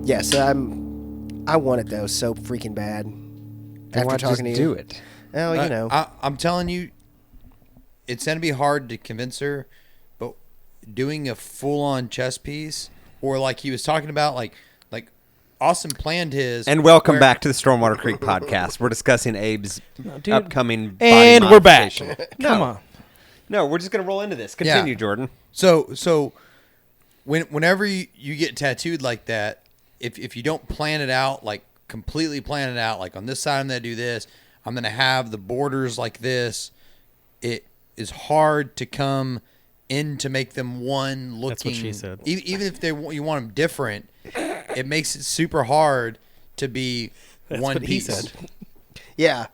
Yes, I want it though so freaking bad. Then why just do it? Oh, you know. I'm telling you, it's going to be hard to convince her, but doing a full-on chess piece, or like he was talking about, like Austin planned his. And welcome back to the Stormwater Creek podcast. We're discussing Abe's upcoming body And we're back. modification. Come on. No, we're just going to roll into this. Continue, Jordan. So whenever you get tattooed like that, if you don't plan it out, like completely plan it out, like on this side I'm going to do this, I'm going to have the borders like this, it is hard to come in to make them one looking. That's what she said. Even if you want them different, it makes it super hard to be one what he piece. said. Yeah.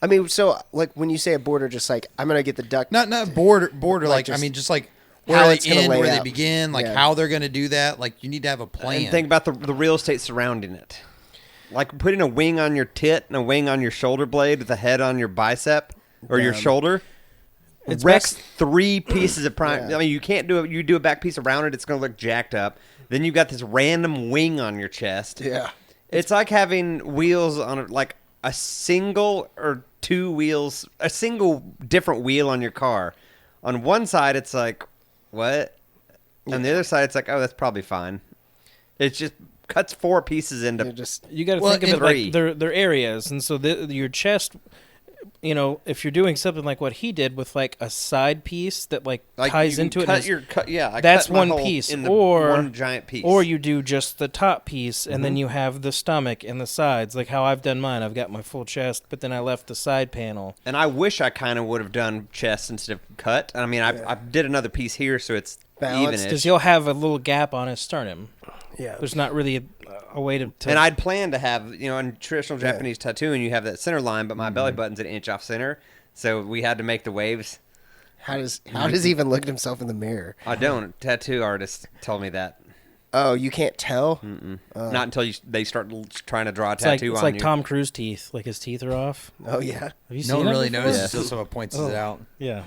I mean, so like when you say a border, just like I'm gonna get the duck. Not border like I just mean just like how where it's they gonna end, lay where they out. begin, like Yeah. how they're gonna do that. Like you need to have a plan. And think about the real estate surrounding it. Like putting a wing on your tit and a wing on your shoulder blade with a head on your bicep or your shoulder. It's Wrecks best- 3 pieces of prime. Yeah. I mean, you can't do it. You do a back piece around it, it's going to look jacked up. Then you got this random wing on your chest. Yeah. It's like having wheels on like a single or 2 wheels, a single different wheel on your car. On one side, it's like, what? On the other side, it's like, oh, that's probably fine. It just cuts 4 pieces into. You got to Well, think of it three. like they're areas, and so your chest. You know, if you're doing something like what he did with like a side piece that like ties you into it, cut and your I that's cut my one hole piece, in the or one giant piece, or you do just the top piece, and then you have the stomach and the sides, like how I've done mine. I've got my full chest, but then I left the side panel. And I wish I kind of would have done chest instead of cut. I mean, I did another piece here, so it's Balanced. Because evenish. you'll have a little gap on his sternum. Yeah. There's not really a way to. And I'd planned to have, in traditional Japanese tattooing, you have that center line, but my belly button's an inch off center, so we had to make the waves. How does he even look at himself in the mirror? I don't. Tattoo artists told me that. Oh, you can't tell. Not until they start trying to draw a it's like, tattoo it's on like you. Tom Cruise teeth, like his teeth are off. Oh yeah. Have you no seen one that really before? notices Yeah. until someone points it out. Yeah.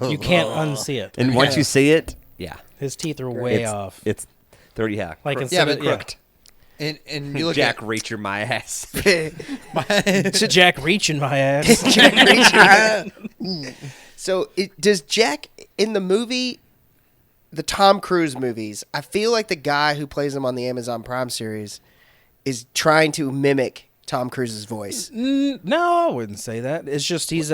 You can't unsee it. And once you see it, yeah, His teeth are way off. It's 30. Yeah, Like crooked. instead Yeah, of but crooked. And you look Jack at Reacher, my ass. It's a Jack reaching my ass. So does Jack in the movie, the Tom Cruise movies? I feel like the guy who plays him on the Amazon Prime series is trying to mimic Tom Cruise's voice. No, I wouldn't say that. It's just he's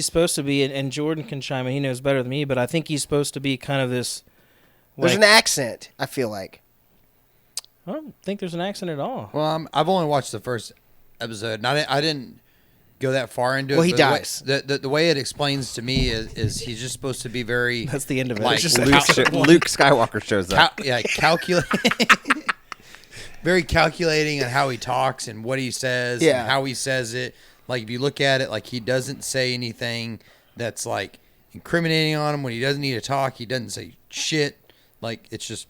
supposed to be, and Jordan can chime in. He knows better than me, but I think he's supposed to be kind of this. There's Like, an accent. I feel like. I don't think there's an accent at all. well, I've only watched the first episode, and I didn't go that far into it. Well, he but dies. The way it explains to me is he's just supposed to be very That's the end of it. like It's just Luke Skywalker shows up. very calculating on how he talks and what he says Yeah. and how he says it. Like if you look at it, like he doesn't say anything that's like incriminating on him. When he doesn't need to talk, he doesn't say shit. Like it's just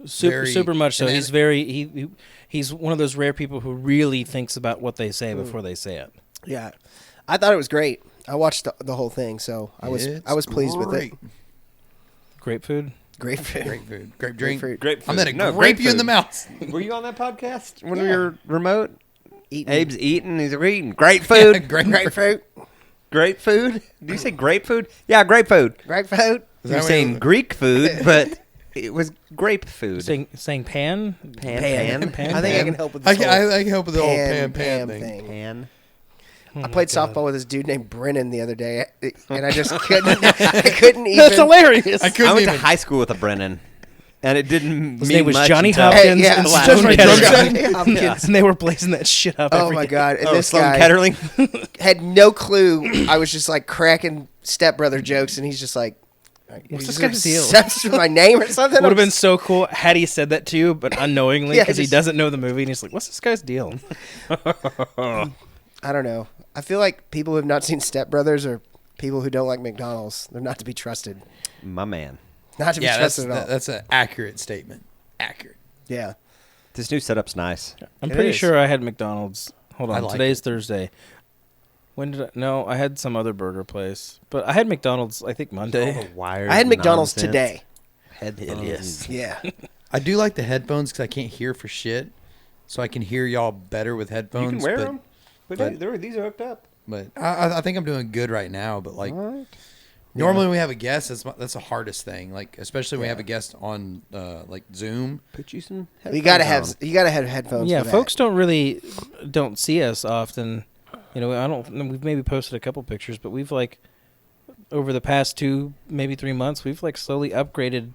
super much so. and He's very he's one of those rare people who really thinks about what they say before they say it. Yeah, I thought it was great. I watched the whole thing, so I was pleased with it. Great food. Great food. Great food, great drink. fruit. Great food. I'm gonna No, grape great you in the food. mouth. Were you on that podcast when we Yeah. were remote? Eating. Abe's eating. He's eating. Great food. Grapefruit. Great food. Did you say grape food? Yeah, grape food. Grapefruit. You're saying Greek food, but it was grape food. Saying pan. Pan. I think I can help with I this can, whole I can help with the whole Pam pan thing. Pan. I played softball with this dude named Brennan the other day, and I just couldn't. I couldn't even. That's hilarious. I I couldn't went even. to high school with a Brennan, and it didn't His mean name was much Johnny until- Hopkins. yeah, and that's Sloan my Kettering. drug Hopkins. And they were blazing that shit up. Oh every my day. god! And Oh, this Sloan guy Kettering. had no clue. I was just like cracking stepbrother jokes, and he's just like, What's he's this guy's deal? obsessed with my name or something. Would have been so cool had he said that to you, but unknowingly Yeah, because he just- doesn't know the movie, and he's like, "What's this guy's deal?" I don't know. I feel like people who have not seen Step Brothers are people who don't like McDonald's. They're not to be trusted. My man. Not to be Yeah, trusted at all. that's an accurate statement. Accurate. Yeah. This new setup's nice. I'm It pretty is. sure I had McDonald's. Hold I on, like today's Thursday. When did I? No, I had some other burger place, but I had McDonald's. I think Monday. Wired I had McDonald's nonsense. today. Headphones. Yes. Yeah. I do like the headphones because I can't hear for shit, so I can hear y'all better with headphones. You can wear but, them. But these are hooked up. But I think I'm doing good right now. But like What? normally when we have a guest, that's the hardest thing. Like especially when we have a guest on like Zoom. Put you some. You gotta headphones have headphones. Yeah, for folks don't see us often. You know, we've maybe posted a couple pictures, but we've like over the past 2, maybe 3 months, we've like slowly upgraded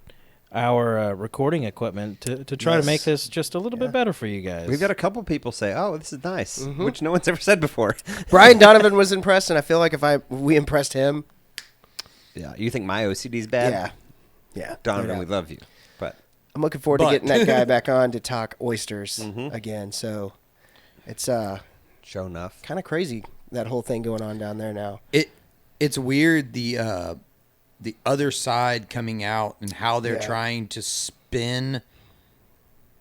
our recording equipment to try to make this just a little bit better for you guys. We've got a couple people say, "Oh, this is nice," which no one's ever said before. that. Brian Donovan was impressed, and I feel like if we impressed him, Yeah, you think my OCD's bad? yeah, Donovan, no we doubt. love you, but I'm looking forward to But- getting that guy back on to talk oysters again. So it's show enough. kind of crazy, that whole thing going on down there now. It's weird the other side coming out and how they're Yeah. trying to spin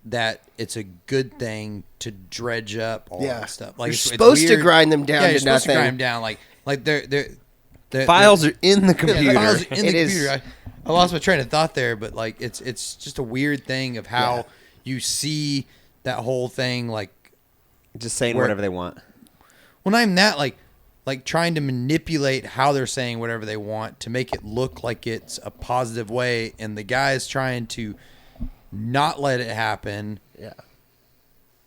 that it's a good thing to dredge up all Yeah. that stuff. You're it's supposed to weird. grind them down Yeah, to you're supposed nothing. to grind them down. Like they're Files are in the Yeah, computer. the files are in It the is. computer. I lost my train of thought there, but like it's just a weird thing of how Yeah. you see that whole thing. Like, Just saying Where- whatever they want. well, not even that. Like trying to manipulate how they're saying whatever they want to make it look like it's a positive way, and the guys trying to not let it happen Yeah.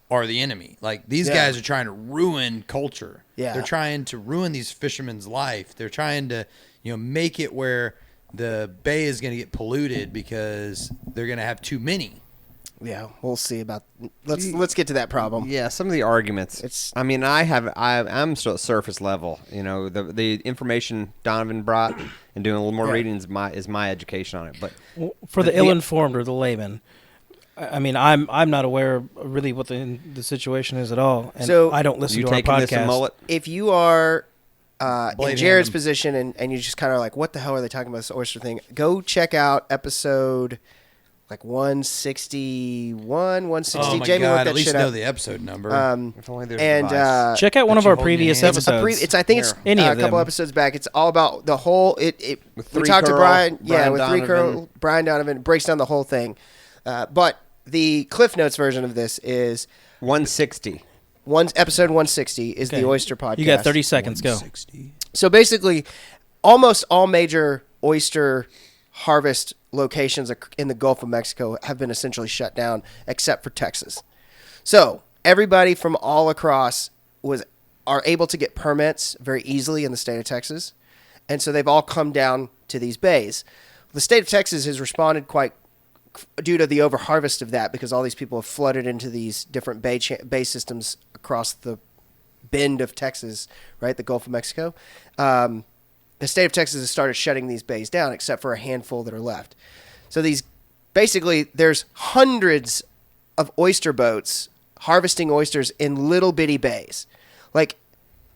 are the enemy. Like these Yeah. guys are trying to ruin culture. Yeah. They're trying to ruin these fishermen's life. They're trying to, make it where the bay is going to get polluted because they're going to have too many. Yeah, we'll see about. Let's get to that problem. Yeah, some of the arguments. It's- I mean, I'm still at surface level. You know, the information Donovan brought and doing a little more reading is my education on it. But For the ill-informed or the layman, I mean, I'm not aware of really what the situation is at all, and So- I don't listen you to our taking this a podcast. mullet? If you are Blade in Jared's hand 'em. position and you just kind of like, what the hell are they talking about this oyster thing? Go check out episode like 161, 160. Oh my Jamie god! looked At that least shit know up. the episode number. If only there's And a device. Check out one That of you our hold in your previous hand. episodes. I think it's Any of a couple them. episodes back. It's all about the whole. With We Three talked to Curl, Brian, Brian with Three Curl, Donovan. Brian Donovan breaks down the whole thing. But the Cliff Notes version of this is 160. episode 160 is the Okay. oyster podcast. You got 30 seconds. Go. 160. So basically, almost all major oyster harvest locations in the Gulf of Mexico have been essentially shut down, except for Texas. So everybody from all across are able to get permits very easily in the state of Texas, and so they've all come down to these bays. The state of Texas has responded quite due to the overharvest of that, because all these people have flooded into these different bay systems across the bend of Texas, right, the Gulf of Mexico. The state of Texas has started shutting these bays down, except for a handful that are left. So there's hundreds of oyster boats harvesting oysters in little bitty bays. Like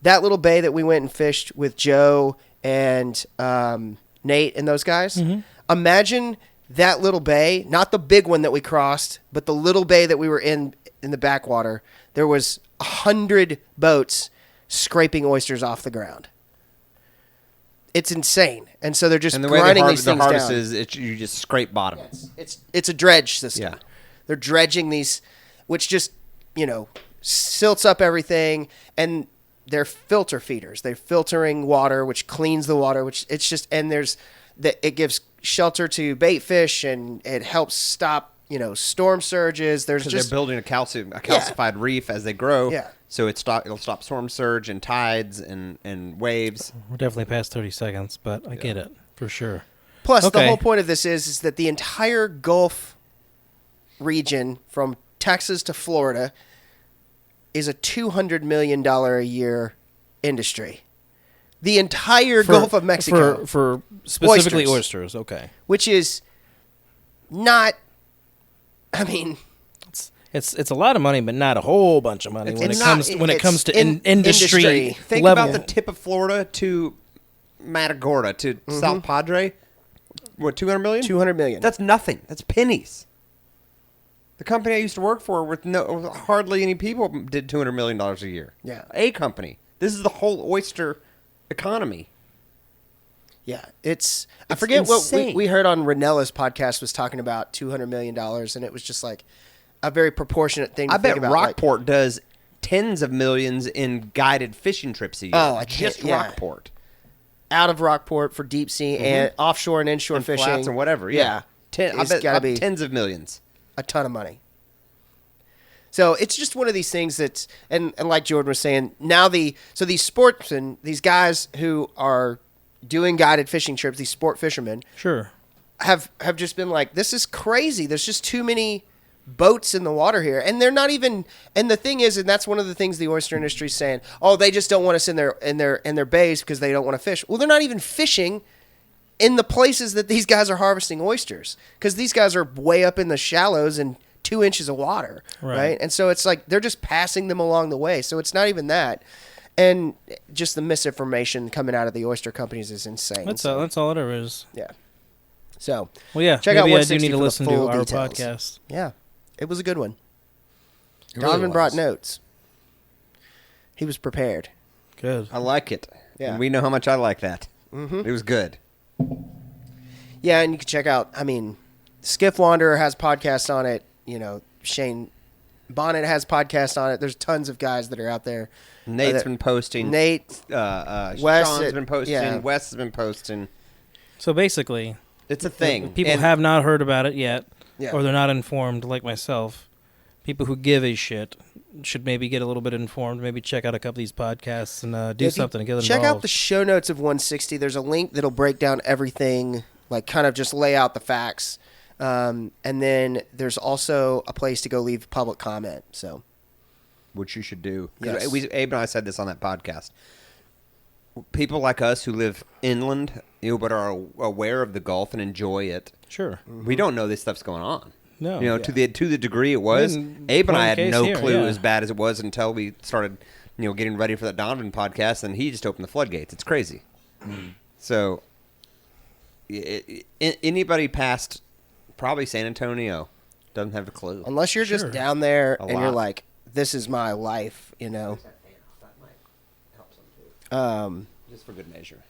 that little bay that we went and fished with Joe and Nate and those guys. Mm-hmm. Imagine that little bay, not the big one that we crossed, but the little bay that we were in the backwater. There was 100 boats scraping oysters off the ground. It's insane, and so they're just And the way grinding the these things harvest down. is, you just scrape bottom. It's a dredge system. Yeah. They're dredging these, which just silts up everything, and they're filter feeders. They're filtering water, which cleans the water. Which it's just it gives shelter to bait fish, and it helps stop storm surges. There's Because just they're building a calcified reef as they grow. Yeah. So it'll stop storm surge and tides and waves. We're definitely past 30 seconds, but I get it for sure. Plus, the Okay. whole point of this is that the entire Gulf region, from Texas to Florida, is a $200 million a year industry. The entire Gulf of Mexico, for specifically Oysters. oysters. Okay, which is not. I mean, it's a lot of money, but not a whole bunch of money when it comes to in industry. industry. Think level. about the tip of Florida to Matagorda to South Padre. What, 200 million? 200 million. That's nothing. That's pennies. The company I used to work for with hardly any people did $200 million a year. Yeah. A company. This is the whole oyster economy. Yeah, it's I It's forget what insane. we heard on Ranella's podcast was talking about $200 million, and it was just like a very proportionate thing to I think bet about. Rockport does tens of millions in guided fishing trips a year. Oh, I can't- just yeah. Rockport. Out of Rockport for deep sea and offshore and inshore And fishing. flats and whatever. Yeah. I It's bet gotta be tens of millions. a ton of money. So it's just one of these things that's, and like Jordan was saying, now so these sportsmen, these guys who are doing guided fishing trips, these sport fishermen, Sure. have just been like, this is crazy. There's just too many boats in the water here, and they're not even. And the thing is, and that's one of the things the oyster industry is saying. Oh, they just don't want us in their bays because they don't want to fish. Well, they're not even fishing in the places that these guys are harvesting oysters, because these guys are way up in the shallows and 2 inches of water, right? And so it's like they're just passing them along the way. So it's not even that. And just the misinformation coming out of the oyster companies is insane. That's So, all it ever is. yeah. So Well, yeah. check out maybe I 160 do need to for the listen to full our details. podcast. yeah, it was a good one. It really Donovan was. brought notes. He was prepared. Good. I like it. Yeah. And we know how much I like that. Mm-hmm. It was good. Yeah, and you can check out, I mean, Skiff Wanderer has podcasts on it. You know, Shane Bonnet has podcasts on it. There's tons of guys that are out there. Nate's that- been posting. Nate, Wes Wes, Sean's been posting. yeah. Wes has been posting. So basically, It's a thing. people And have not heard about it yet, Yeah. or they're not informed, like myself. People who give a shit should maybe get a little bit informed. Maybe check out a couple of these podcasts and do if you something to get check involved. out the show notes of 160. There's a link that'll break down everything, like kind of just lay out the facts. And then there's also a place to go leave public comment. So which you should do. 'Cause Yes. Abe and I said this on that podcast. People like us who live inland, but are aware of the Gulf and enjoy it. Sure. We don't know this stuff's going on. No. To the degree it was. And Abe and I had point no case here, clue yeah. as bad as it was until we started, getting ready for that Donovan podcast, and he just opened the floodgates. It's crazy. So, anybody past probably San Antonio doesn't have a clue. unless you're Sure. just down there A and you're lot. like, this is my life, Just for good measure.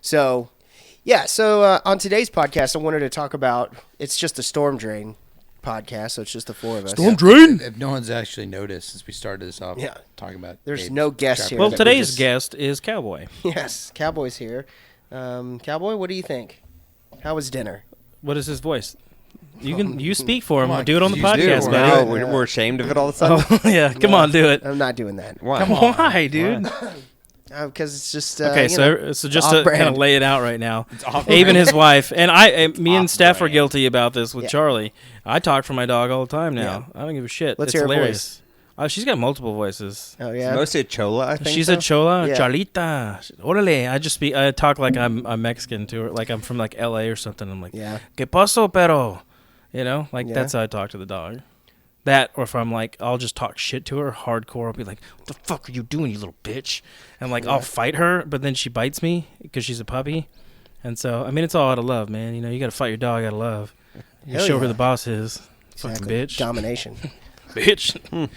So, yeah. So on today's podcast, I wanted to talk about. It's just a storm drain podcast, so it's just the four of us. drain. If no one's actually noticed since we started this off, Yeah. talking about There's Abe's no guest travel. here. Well, that we today's just- guest is Cowboy. Yes, Cowboy's here. Cowboy, what do you think? How was dinner? What is his voice? You speak for him. Come on, Do it on the you do. podcast, We're man. No, good. we're ashamed of it all of a sudden. Oh yeah, come on, do it. I'm not doing that Why? Why, dude? because it's just Okay, you know, so just to off-brand. kind of lay it out right now, off Abe and his wife, and me and Steph are Off-brand. guilty about this with Yeah. Charlie. I talk for my dog all the time now. Yeah. I don't give a shit. Let's it's hear her hilarious. She's got multiple voices. Oh It's yeah. mostly a chola, I think. She's a chola, Yeah. Charlita, orale. I talk like I'm Mexican to her, like I'm from like L.A. or something. I'm like, Yeah. ¿Qué pasó, pero? Like Yeah. that's how I talk to the dog. That, or if I'm like, I'll just talk shit to her hardcore. I'll be like, "What the fuck are you doing, you little bitch?" And like, I'll fight her, but then she bites me because she's a puppy. And so, I mean, it's all out of love, man. You got to fight your dog out of love. You Hell show yeah. her the boss is. Fucking Exactly. bitch. Domination. Bitch.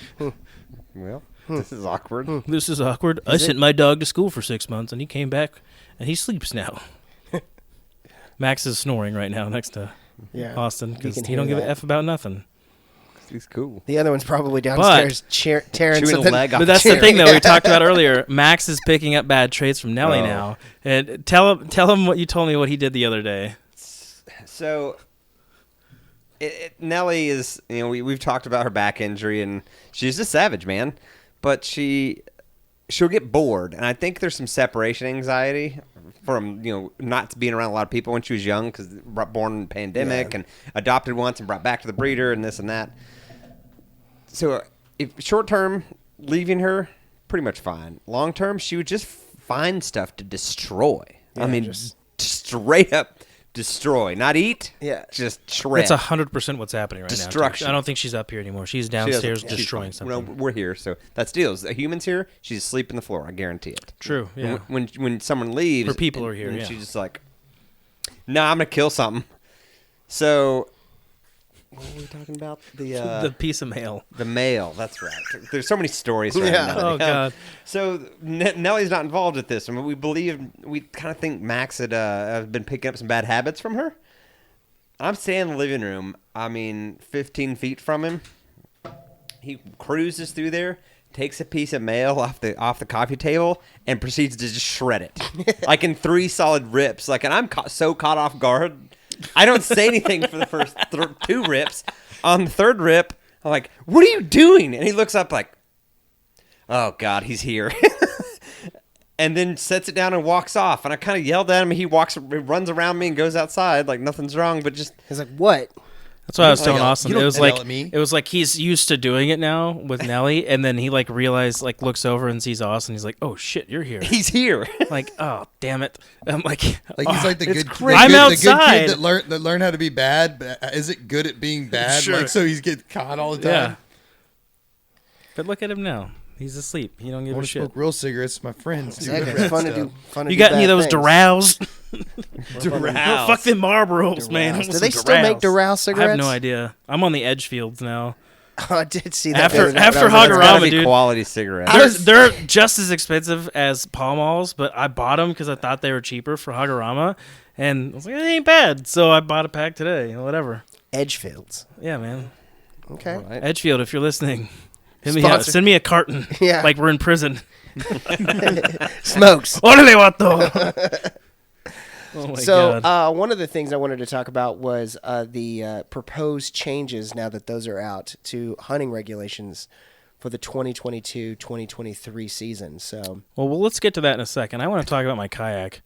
Well, this is awkward. This is awkward. I sent my dog to school for 6 months, and he came back, and he sleeps now. Max is snoring right now next to Yeah. Austin You because can he hear don't give a that. F about nothing. He's cool. The other one's probably downstairs tearing Chewing a something. leg off But that's the thing, though. Yeah. We talked about earlier. Max is picking up bad traits from Nelly Oh. now. And tell him what you told me what he did the other day. So, Nellie is, we've talked about her back injury, and she's a savage, man. But she'll get bored, and I think there's some separation anxiety from, not being around a lot of people when she was young, because born in the pandemic, Yeah. and adopted once and brought back to the breeder, and this and that. So, if short term, leaving her, pretty much fine. Long term, she would just find stuff to destroy. Yeah, I mean, just- straight up destroy, not eat. Yeah. Just shred. That's 100% what's happening right now. Destruction. I don't think she's up here anymore. She's She doesn't- downstairs she's destroying fine. something. Well, we're here, so that's the deal. The humans here, she's asleep on the floor. I guarantee it. True, yeah. When someone leaves, Her people and- are here, and yeah. she's just like, "Nah, I'm gonna kill something." So What were we talking about? the piece of mail. The mail. That's right. There's so many stories. Right Yeah. now. Oh God. So Nellie's not involved with this. I mean, we kind of think Max had been picking up some bad habits from her. I'm staying in the living room. 15 feet from him. He cruises through there, takes a piece of mail off the coffee table, and proceeds to just shred it, like in 3 solid rips. Like, and I'm so caught off guard. I don't say anything for the first 2 rips. On the 3rd rip, I'm like, "What are you doing?" And he looks up like, "Oh God, he's here." And then sets it down and walks off. And I kind of yelled at him. He runs around me and goes outside like nothing's wrong. But just He's like, what? That's what I was You telling don't Austin. It yell was at like me. it was like he's used to doing it now with Nelly, and then he like realized, like looks over and sees Austin. He's like, "Oh shit, you're here!" he's here. Like, "Oh damn it!" I'm like, Like he's like the it's good, crazy. I'm the good outside. kid that learned how to be bad, but isn't good at being bad. Sure. Like so he's getting caught all the time. yeah. But look at him now. He's asleep. He don't I give a want to shit. smoke real cigarettes. My friends do Exactly. bad It's fun to stuff. do. Fun to You do got any bad of those things. Doral? Doral. Fuck them Marlboros, man. I want Do some they still make Doral I have cigarettes? no idea. I'm on the Edgefields now. Oh, I did see that. the other night After when I was Hogwarts, out. Gotta be dude. quality cigarettes. They're just as expensive as Pall Malls, but I bought them because I thought they were cheaper for Hagorama, and I was like, it ain't bad. So I bought a pack today. Whatever. Edgefields. Yeah, man. Okay. Right. Edgefield, if you're listening, hit me up. Sponsor. Send me a carton. Yeah. Like we're in prison. Smokes. Órale, vato. Oh my So god. one of the things I wanted to talk about was the proposed changes now that those are out to hunting regulations for the 2022-2023 season. So Well, let's get to that in a second. I want to talk about my kayak.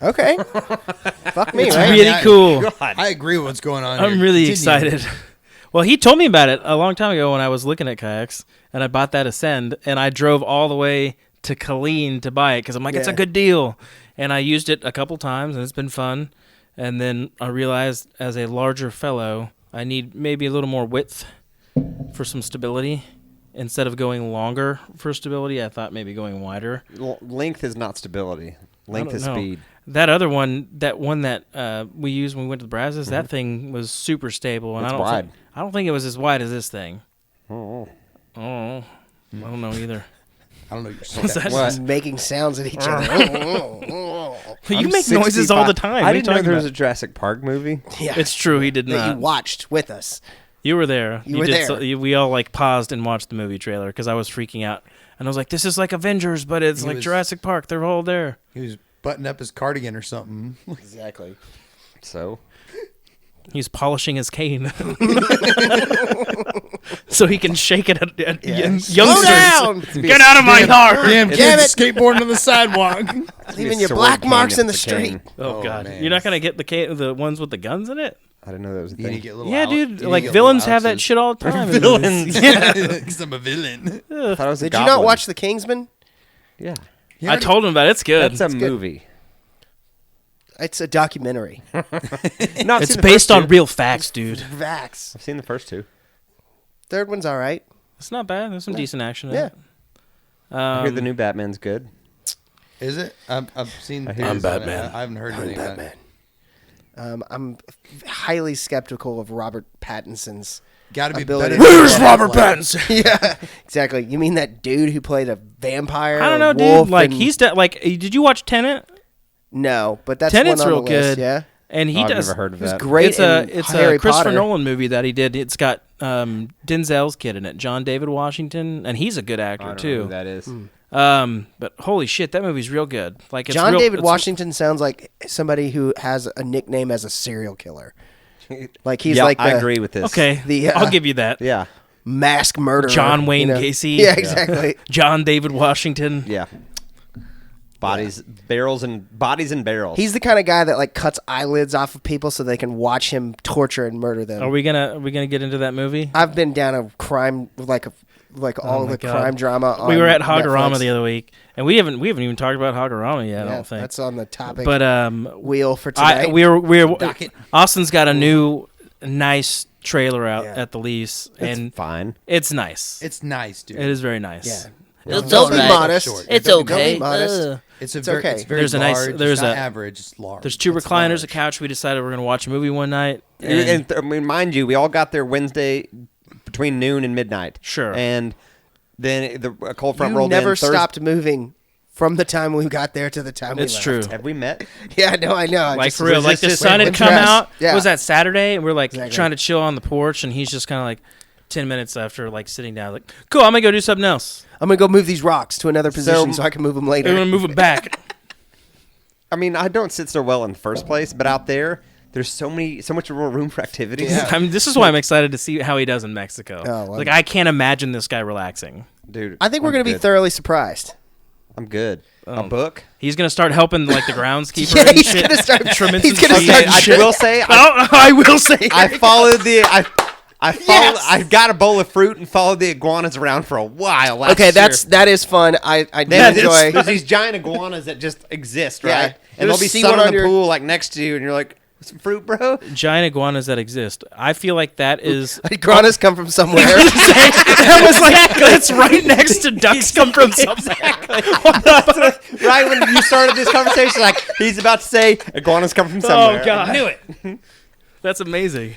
okay, fuck me, It's right? really cool. I agree with what's going on. I'm here. really Continue. excited. Well, he told me about it a long time ago when I was looking at kayaks, and I bought that Ascend, and I drove all the way to Colleen to buy it because I'm like, it's a Yeah. good deal. And I used it a couple times, and it's been fun. And then I realized as a larger fellow, I need maybe a little more width for some stability. Instead of going longer for stability, I thought maybe going wider. Length is not stability. Length don't is know. speed. That other one, that we used when we went to the Brazos, that thing was super stable, and It's I don't wide. I don't think it was as wide as this thing. Oh. Oh, I don't know either. I don't know. What's that? What? Just making sounds at each other. You I'm make noises all the time. I What are you didn't know talking there was a about? Jurassic Park movie. Yeah, It's true. He did that not. you watched with us. You were there. You were did there. So, we all like paused and watched the movie trailer because I was freaking out, and I was like, "This is like Avengers, but it's He like was- Jurassic Park. They're all there." He was buttoning up his cardigan or something. Exactly. So He's polishing his cane, so he can shake it at youngsters. Slow down! Get out of my yard! Damn Damn kids skateboarding on the sidewalk. Leaving your black marks in the street. Oh, Oh, god, man. you're not gonna get the ones with the guns in it. I didn't know that was a You need to thing. get little Yeah, Alex- dude. you need to Like get villains little have that Alexes. shit all the time. Villains. Yeah, because I'm a villain. I thought it was a Did you not goblin. watch The Kingsman? Yeah, I told him about it. It's good. that's a good. movie. It's a documentary. No, I've It's seen the based first on two. real facts, dude. Vax. I've seen the first 2. Third one's all right. It's not bad. There's some decent action in Yeah. it. I hear the new Batman's good. Is it? I've seen. I hear things you. on it. Batman. I haven't heard anything about it. I'm highly skeptical of Robert Pattinson's Got to be ability. better. to than play Robert Pattinson? Yeah, exactly. You mean that dude who played a vampire? I don't or know, wolf dude. Like and- he's like. Did you watch Tenet? no, but that's Tenet's one on real the list, good. Yeah, And he Oh, I've does. never heard of it's that. great. It's a in it's Harry a Christopher Potter. Nolan movie that he did. It's got Denzel's kid in it, John David Washington, and he's a good I actor don't know too. who that is. But holy shit, that movie's real good. Like it's John real, David it's- Washington sounds like somebody who has a nickname as a serial killer. Like he's yeah, like I the agree with this. Okay, The, I'll give you that. Yeah. mask murderer. John Wayne you know? Gacy. Yeah, exactly. John David Washington. Yeah. Bodies, barrels, and bodies and barrels. He's the kind of guy that like cuts eyelids off of people so they can watch him torture and murder them. Are we gonna get into that movie? I've been down a crime like all my the God. crime drama. On We were at Hagorama Netflix. the other week, and we haven't even talked about Hagorama yet. I Yeah, don't think. that's on the topic But wheel for tonight. we're Docket. Austin's got a new nice trailer out Yeah. at the lease, It's and fine. it's nice. It's nice, dude. It is very nice. Yeah. It's Don't be alright. modest. Short. It's Don't be okay. modest. It's It's very, okay. it's very There's a nice- large. there's it's not a- average. It's large. There's 2 It's recliners, large. a couch. We decided we're gonna watch a movie one night. And I mean, mind you, we all got there Wednesday between noon and midnight. Sure. And then a cold front You rolled never in. stopped moving from the time we got there to the time we It's left. true. Have we met? Yeah, no, I know. I Like just- for real, was like this the just sun had with come dress? out. Yeah. What was that Saturday? And we're like Exactly. trying to chill on the porch, and he's just kind of like 10 minutes after like sitting down, like, cool, I'm gonna go do something else. I'm gonna go move these rocks to another position so I can move them I'm later. gonna move it back. I mean, I don't sit so well in the first place, but out there, there's so much more room for activities. Yeah. I mean, this is why I'm excited to see how he does in Mexico. Oh, well. Like I can't imagine this guy relaxing. Dude, I think we're I'm gonna be good. thoroughly surprised. I'm good. A book. He's gonna start helping like the groundskeeper Yeah, and he's shit. gonna start. Trimming He's some gonna trees. start. I will say, I will say. I followed the. I followed. Yes! I got a bowl of fruit and followed the iguanas around for a while. Last Okay, that is fun. I do There's enjoy. these giant iguanas that just exist, Yeah. right? You'll And they'll be see sunning one in on the your- pool like next to you, and you're like, "Some fruit, bro." Giant iguanas that exist. I feel like that is. Iguanas come from somewhere. I was like, that's right next to ducks come from somewhere. Right when you started this conversation, like he's about to say, "Iguanas come from somewhere." Oh god, I knew it. That's amazing.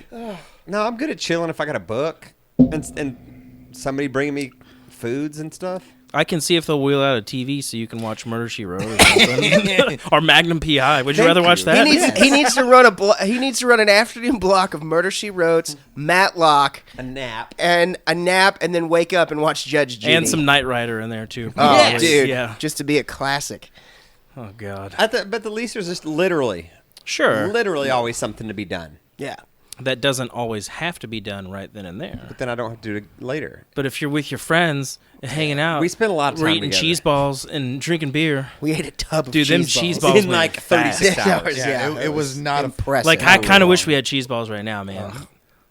No, I'm good at chilling if I got a book and somebody bringing me foods and stuff. I can see if they'll wheel out a TV so you can watch Murder She Wrote or something, or Magnum PI. Would you Thank rather watch you. that? He needs to run he needs to run an afternoon block of Murder She Wrote, Matlock, A nap. and a nap, and then wake up and watch Judge Judy. And some Knight Rider in there too. Oh, Yes. dude, Yeah. just to be a classic. Oh god. But the least there's just literally always something to be done. Yeah. That doesn't always have to be done right then and there. But then I don't have to do it later. But if you're with your friends and hanging out, We spend a lot of we're time eating together. cheese balls and drinking beer. We ate a tub of Dude, them cheese cheese balls. balls In went like fast. 36 Yeah, hours. Yeah, it was not a- impressive. Like I really kind of wish long. we had cheese balls right now, man.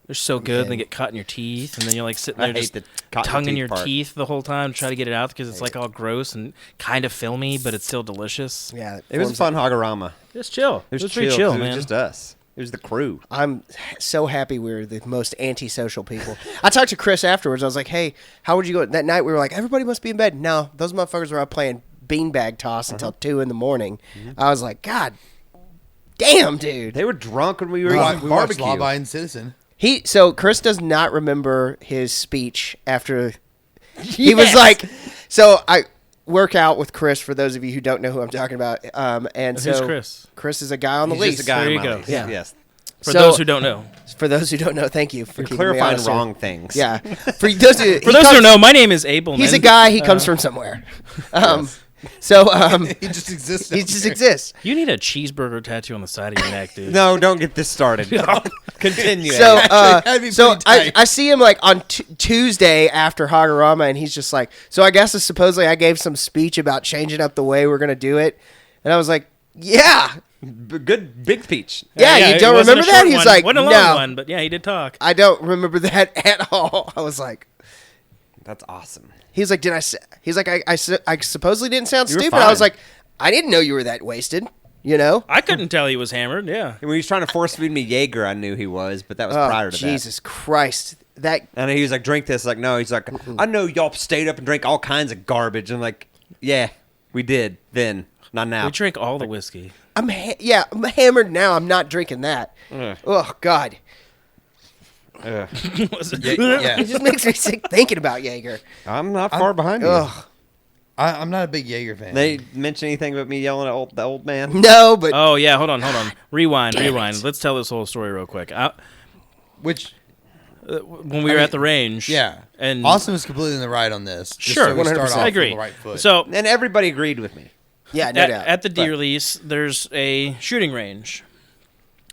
They're so good. They get caught in your teeth, and then you're like sitting I there hate just the caught in tonguing teeth your part. teeth the whole time to try to get it out because it's like all gross and kind of filmy, but it's still delicious. Yeah, It was a fun Hogorama. It's chill. It was pretty chill, chill, 'cause man. It was just us. It was the crew. I'm so happy we were the most antisocial people. I talked to Chris afterwards. I was like, "Hey, how would you go?" That night we were like, "Everybody must be in bed." No, those motherfuckers were out playing beanbag toss until 2 in the morning. I was like, "God damn, dude." They were drunk when we were We eating watched barbecue. Law Abiding Citizen. So Chris does not remember his speech after he was like, so I work out with Chris for those of you who don't know who I'm talking about. And so Who's Chris? Chris is a guy on the He's lease. just a guy There on you my go. lease. Yeah. Yes. For So- those who don't know. For those who don't know, thank you for You're keeping me clarifying honest here. wrong things. Yeah. For those who, For those who don't know, my name is Abel. he's a man. guy. He comes from somewhere. So He just exists. he just exists. You need a cheeseburger tattoo on the side of your neck, dude. No, don't get this started. Continue. So, that'd be so pretty tight. I see him like on Tuesday after Hagorama, and he's just like, so I guess supposedly I gave some speech about changing up the way we're gonna do it, and I I was yeah, Good big speech. yeah. You it don't wasn't a remember that? short He's one. like, wasn't a long no, one, but yeah, he did talk. I don't remember that at all. I was like, That's awesome. he's like, he's like, I supposedly didn't sound You were stupid. I was fine. like, I didn't know you were that wasted. You know? I couldn't tell he was hammered. Yeah. And when he was trying to force feed me Jaeger, I knew he was, but that was Oh, prior to Jesus Christ. That that. And he was like, "Drink this." Like, no. He's like, "I know y'all stayed up and drank all kinds of garbage." And like, yeah, we did then, not now. We drink all the whiskey. I'm hammered now. I'm not drinking that. Ugh. Oh God. Ugh. Yeah. It just makes me sick thinking about Jaeger. I'm not far behind you. Ugh. I'm not a big Jaeger fan. They mention anything about me yelling at the old man? No, but Oh yeah, hold on. Rewind. Let's tell this whole story real quick. Which, When we were at the range, yeah. and Austin was completely in the right on this. Just Sure, so we start 100%. off I on agree. the right foot. So And everybody agreed with me. yeah, no doubt. at the deer But- lease, there's a shooting range,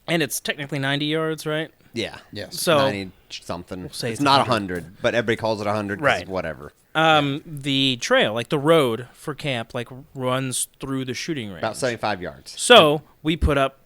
and it's technically 90 yards, right? Yeah. Yes. So 90 something. say It's it's not 100. 100, but everybody calls it 100. 'cause Right. Whatever. the trail, like the road for camp, like runs through the shooting range. About 75 yards. So we put up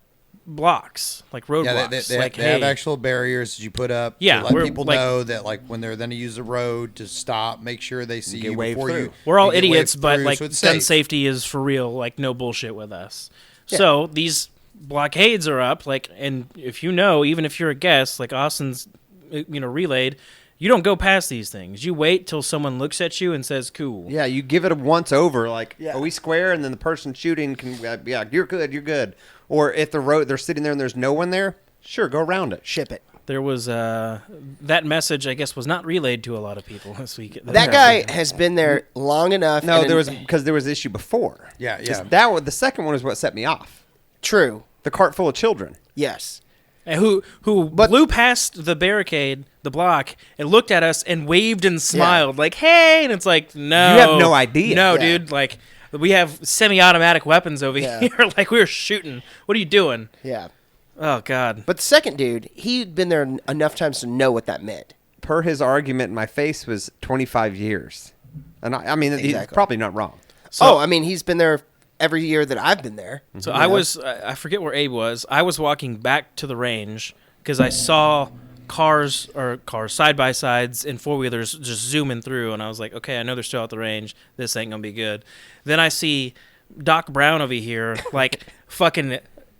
blocks, like road Yeah, blocks. they like, have hey, actual barriers that you put up Yeah, to let we're, people like- know that, like, when they're going to use the road to stop, make sure they see get you waved before through. you. we're all you get idiots, waved but through, like so it's gun safe. safety is for real, like no bullshit with us. So these blockades are up, like, and if you know, even if you're a guest, like Austin's, relayed, You don't go past these things. You wait till someone looks at you and says, "Cool." Yeah, you give it a once over, like, are we square? And then the person shooting can, yeah, you're good. Or if they're sitting there and there's no one there, sure, go around it. Ship it. There was that message, I guess, was not relayed to a lot of people this week. That guy has been there long enough. No, and because there was issue before. Yeah. The second one is what set me off. True. The cart full of children. Yes. And who blew past the barricade, the block, and looked at us and waved and smiled like, "Hey!" And it's like, no, you have no idea. No, Yeah. dude. Like, we have semi-automatic weapons over Yeah. here. Like, we were shooting. What are you doing? Yeah. Oh God. But the second dude, he'd been there enough times to know what that meant. Per his argument, my face was 25 years. And I mean, he's Exactly. probably not wrong. So, I mean, he's been there every year that I've been there. So I forget where Abe was. I was walking back to the range because I saw cars side by sides and four wheelers just zooming through, and I was like, okay, I know they're still at the range. This ain't gonna be good. Then I see Doc Brown over here, like fucking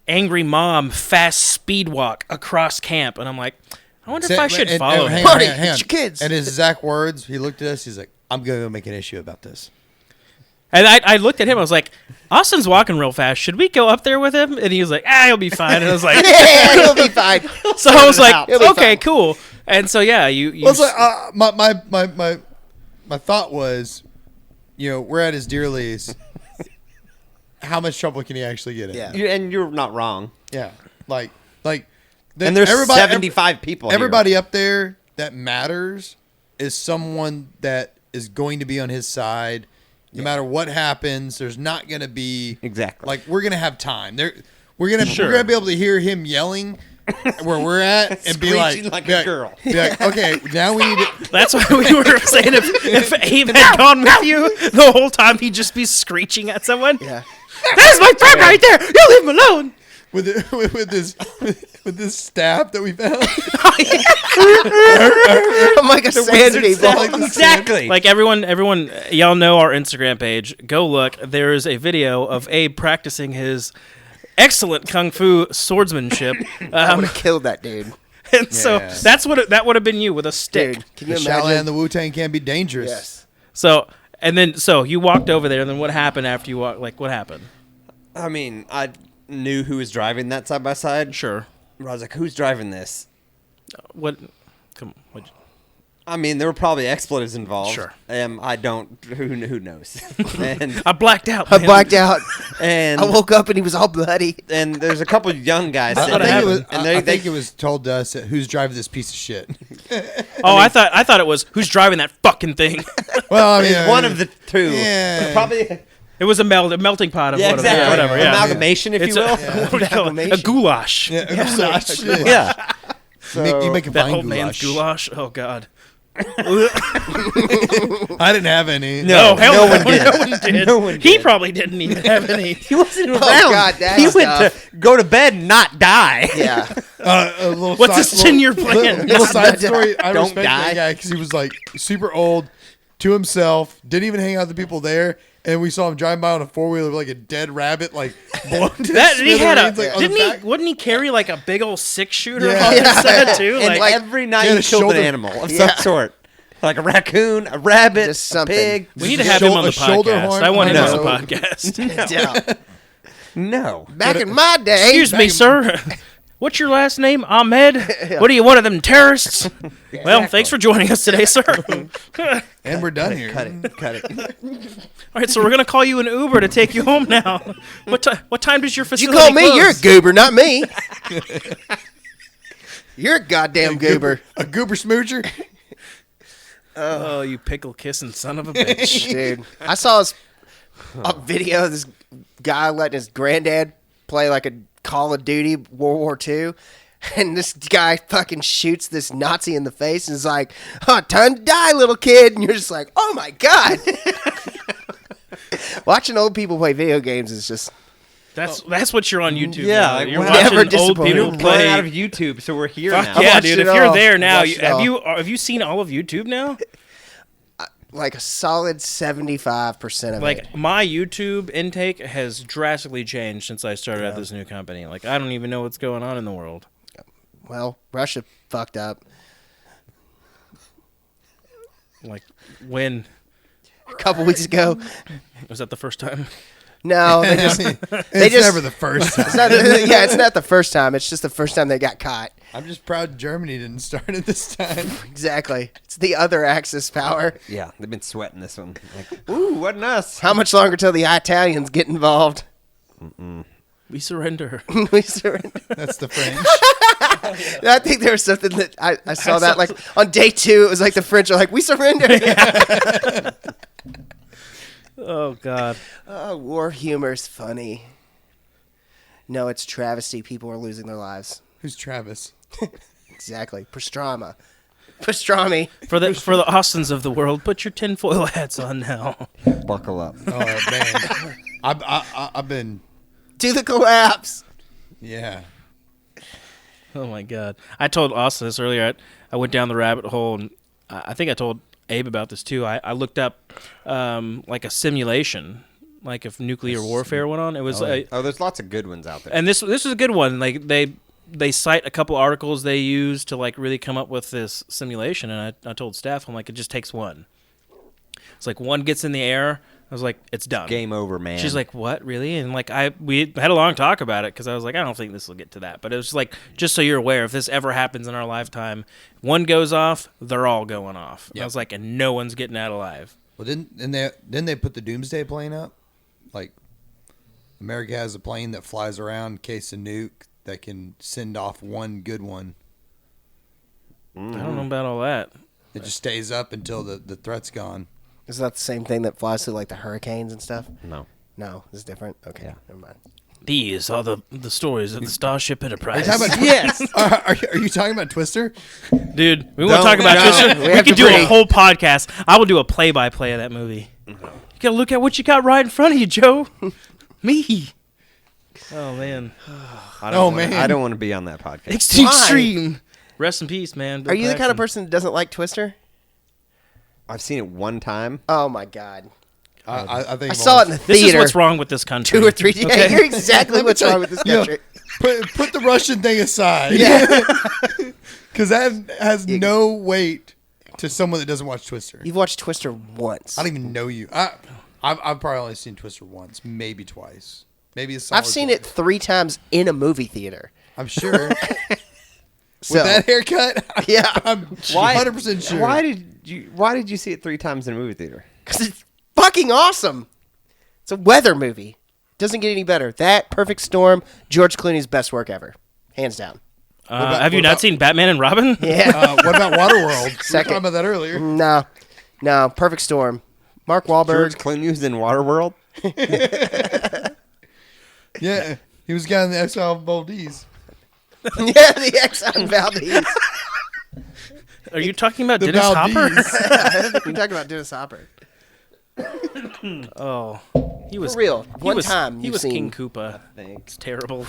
angry mom, fast speed walk across camp, and I'm like, I wonder if I should follow him. Buddy, hang on. it's your kids. And his exact words, he looked at us, he's like, I'm going to make an issue about this. And I looked at him. I was like, Austin's walking real fast. Should we go up there with him? And he was like, he'll be fine. And I was like, Yeah, he'll be fine. so I was like, He'll be okay, fine. cool. And so yeah, you Well, it's like, my thought was, we're at his deer lease. How much trouble can he actually get in? Yeah. And you're not wrong. Yeah. Like, And there's 75 people here. Everybody up there that matters is someone that is going to be on his side. No matter what happens, there's not going to be Exactly. like we're going to have time. We're going to be able to hear him yelling where we're at and be Screeching like a girl. Be like, okay, now we need to. That's why we were saying if Abe had gone with you the whole time, he'd just be screeching at someone. Yeah. That's my friend right there. You leave him alone. with this staff that we found. I'm like a sand people. Exactly. Like everyone, y'all know our Instagram page. Go look. There is a video of Abe practicing his excellent kung fu swordsmanship. I would have killed that dude. And so Yeah. that's that would have been you with a stick. Dude, can you The Shaolin imagine? and the Wu-Tang can be dangerous. Yes. So you walked over there, and then what happened after you walked? Like, what happened? I mean, I knew who was driving that side by side. Sure. I was like, who's driving this? What? Come on. I mean, there were probably expletives involved. Sure. I don't. Who knows? and I blacked out. I man. blacked out. and I woke up and he was all bloody. and there's a couple of young guys. I sitting think, there, it was, and I think it was told to us that who's driving this piece of shit. Oh, I thought it was who's driving that fucking thing. Well, I mean, it's one of the two. Yeah. Probably. It was a melting pot of Yeah, whatever. exactly. Whatever. Yeah. Amalgamation, if It's you will. what do you call it? A Amalgamation. goulash. Yeah. You make a That fine old man's goulash. goulash. Oh God. I didn't have any. No, hell no one did. No one did. No one He did. probably didn't even have any. He wasn't around. God, that he stuff. went to go to bed and not die. Yeah. A little What's side, his 10-year plan? Little side story. I Don't respect die. that guy because he was like super old, to himself, didn't even hang out with the people there, and we saw him driving by on a 4-wheeler with like a dead rabbit, like blown to That he had a smithereens, like, on the didn't he? back. Wouldn't he carry like a big old 6-shooter Yeah. on his Yeah. side too? And Like, every night he had he a killed shoulder- an animal of Yeah. some sort. Like a raccoon, a rabbit, Just a something. pig. we need to Just have him on a the shoulder podcast. horn I want him on on the a- podcast. Yeah. No. Back in my day. Excuse me, sir. What's your last name? Ahmed? What are you, one of them terrorists? Well, thanks for joining us today, sir. All And we're done here. Cut it. right, so we're gonna call you an Uber to take you home now. What time does your You facility call me, close? you're a goober, not me. You're a goddamn goober. A goober smoocher. Oh, you pickle kissing son of a bitch. Dude, I saw a video of this guy letting his granddad play like a Call of Duty World War II. And this guy fucking shoots this Nazi in the face and is like, time to die, little kid. And you're just like, oh my God. Watching old people play video games is just, That's what you're on YouTube. Yeah, now. like, You're we're watching never old disappointed. people You're running play. out of YouTube, so we're here Fuck now. yeah, watched dude! it If you're all. there now, Watched it all. have you seen all of YouTube now? like a solid 75% of Like it. my YouTube intake has drastically changed since I started at this new company. Like I don't even know what's going on in the world. Well, Russia fucked up. Like when? A couple weeks ago. Was that the first time? No, they just It's never the first time. it's not the first time. It's just the first time they got caught. I'm just proud Germany didn't start it this time. Exactly. It's the other Axis power. Yeah, they've been sweating this one. Like, ooh, wasn't us. How much longer till the Italians get involved? We surrender. We surrender. That's the French. I think there was something that I saw that like on day 2. It was like the French are like, we surrender. Oh God. War humor's funny. No, it's travesty. People are losing their lives. Who's Travis? Exactly. Pastrami. For the Austins of the world, put your tinfoil hats on now. Buckle up. Oh man, I've been. To the collapse. Yeah. Oh my God. I told Austin this earlier. I went down the rabbit hole, and I think I told Abe about this too. I looked up like a simulation, like if nuclear warfare went on. It was There's lots of good ones out there. and this was a good one. Like they cite a couple articles they used to like really come up with this simulation, and I told Steph, I'm like, it just takes one. It's like one gets in the air. I was like, it's done. Game over, man. She's like, what, really? And like we had a long talk about it because I was like, I don't think this will get to that. But it was like, just so you're aware, if this ever happens in our lifetime, one goes off, they're all going off. Yep. I was like, and no one's getting out alive. Well, didn't they put the Doomsday plane up? Like, America has a plane that flies around in case of nuke that can send off one good one. I don't know about all that. It just stays up until the threat's gone. Is that the same thing that flies through like the hurricanes and stuff? No. No, this is different. Okay, Yeah. never mind. These are the stories of the Starship Enterprise. Are you talking about, yes. Are you talking about Twister? Dude, we want to talk about Twister. We have could to do a break. whole podcast. I will do a play-by-play of that movie. You gotta look at what you got right in front of you, Joe. Me. Oh man, I don't want to be on that podcast. it's Why? extreme. Rest in peace, man. Bill Are you the kind of Paxton. person that doesn't like Twister? I've seen it one time. Oh my god! I think I saw it in the This theater is what's wrong with this country. 2 or 3 days. Okay? You're exactly what's wrong with this country. Put the Russian thing aside. Yeah. Because that has no weight to someone that doesn't watch Twister. You've watched Twister once. I don't even know you. I've probably only seen Twister once, maybe twice. Maybe a solid I've seen twice. it 3 times in a movie theater. I'm sure. So With that haircut, yeah, I'm 100% sure. Why did you see it 3 times in a movie theater? because it's fucking awesome. It's a weather movie. Doesn't get any better. That Perfect Storm, George Clooney's best work ever, hands down. Have you what not about- seen Batman and Robin? Yeah. What about Waterworld? We were Second. talking about that earlier. No, Perfect Storm. Mark Wahlberg. George Clooney was in Waterworld. Yeah, he was guy in the Exile of Valdez. Yeah, the Exxon Valdez. Are you talking about The Dennis Hopper? Valdez. We're talking about Dennis Hopper. Oh, he was For real. he One was- time he you've was seen- King Koopa. It's terrible.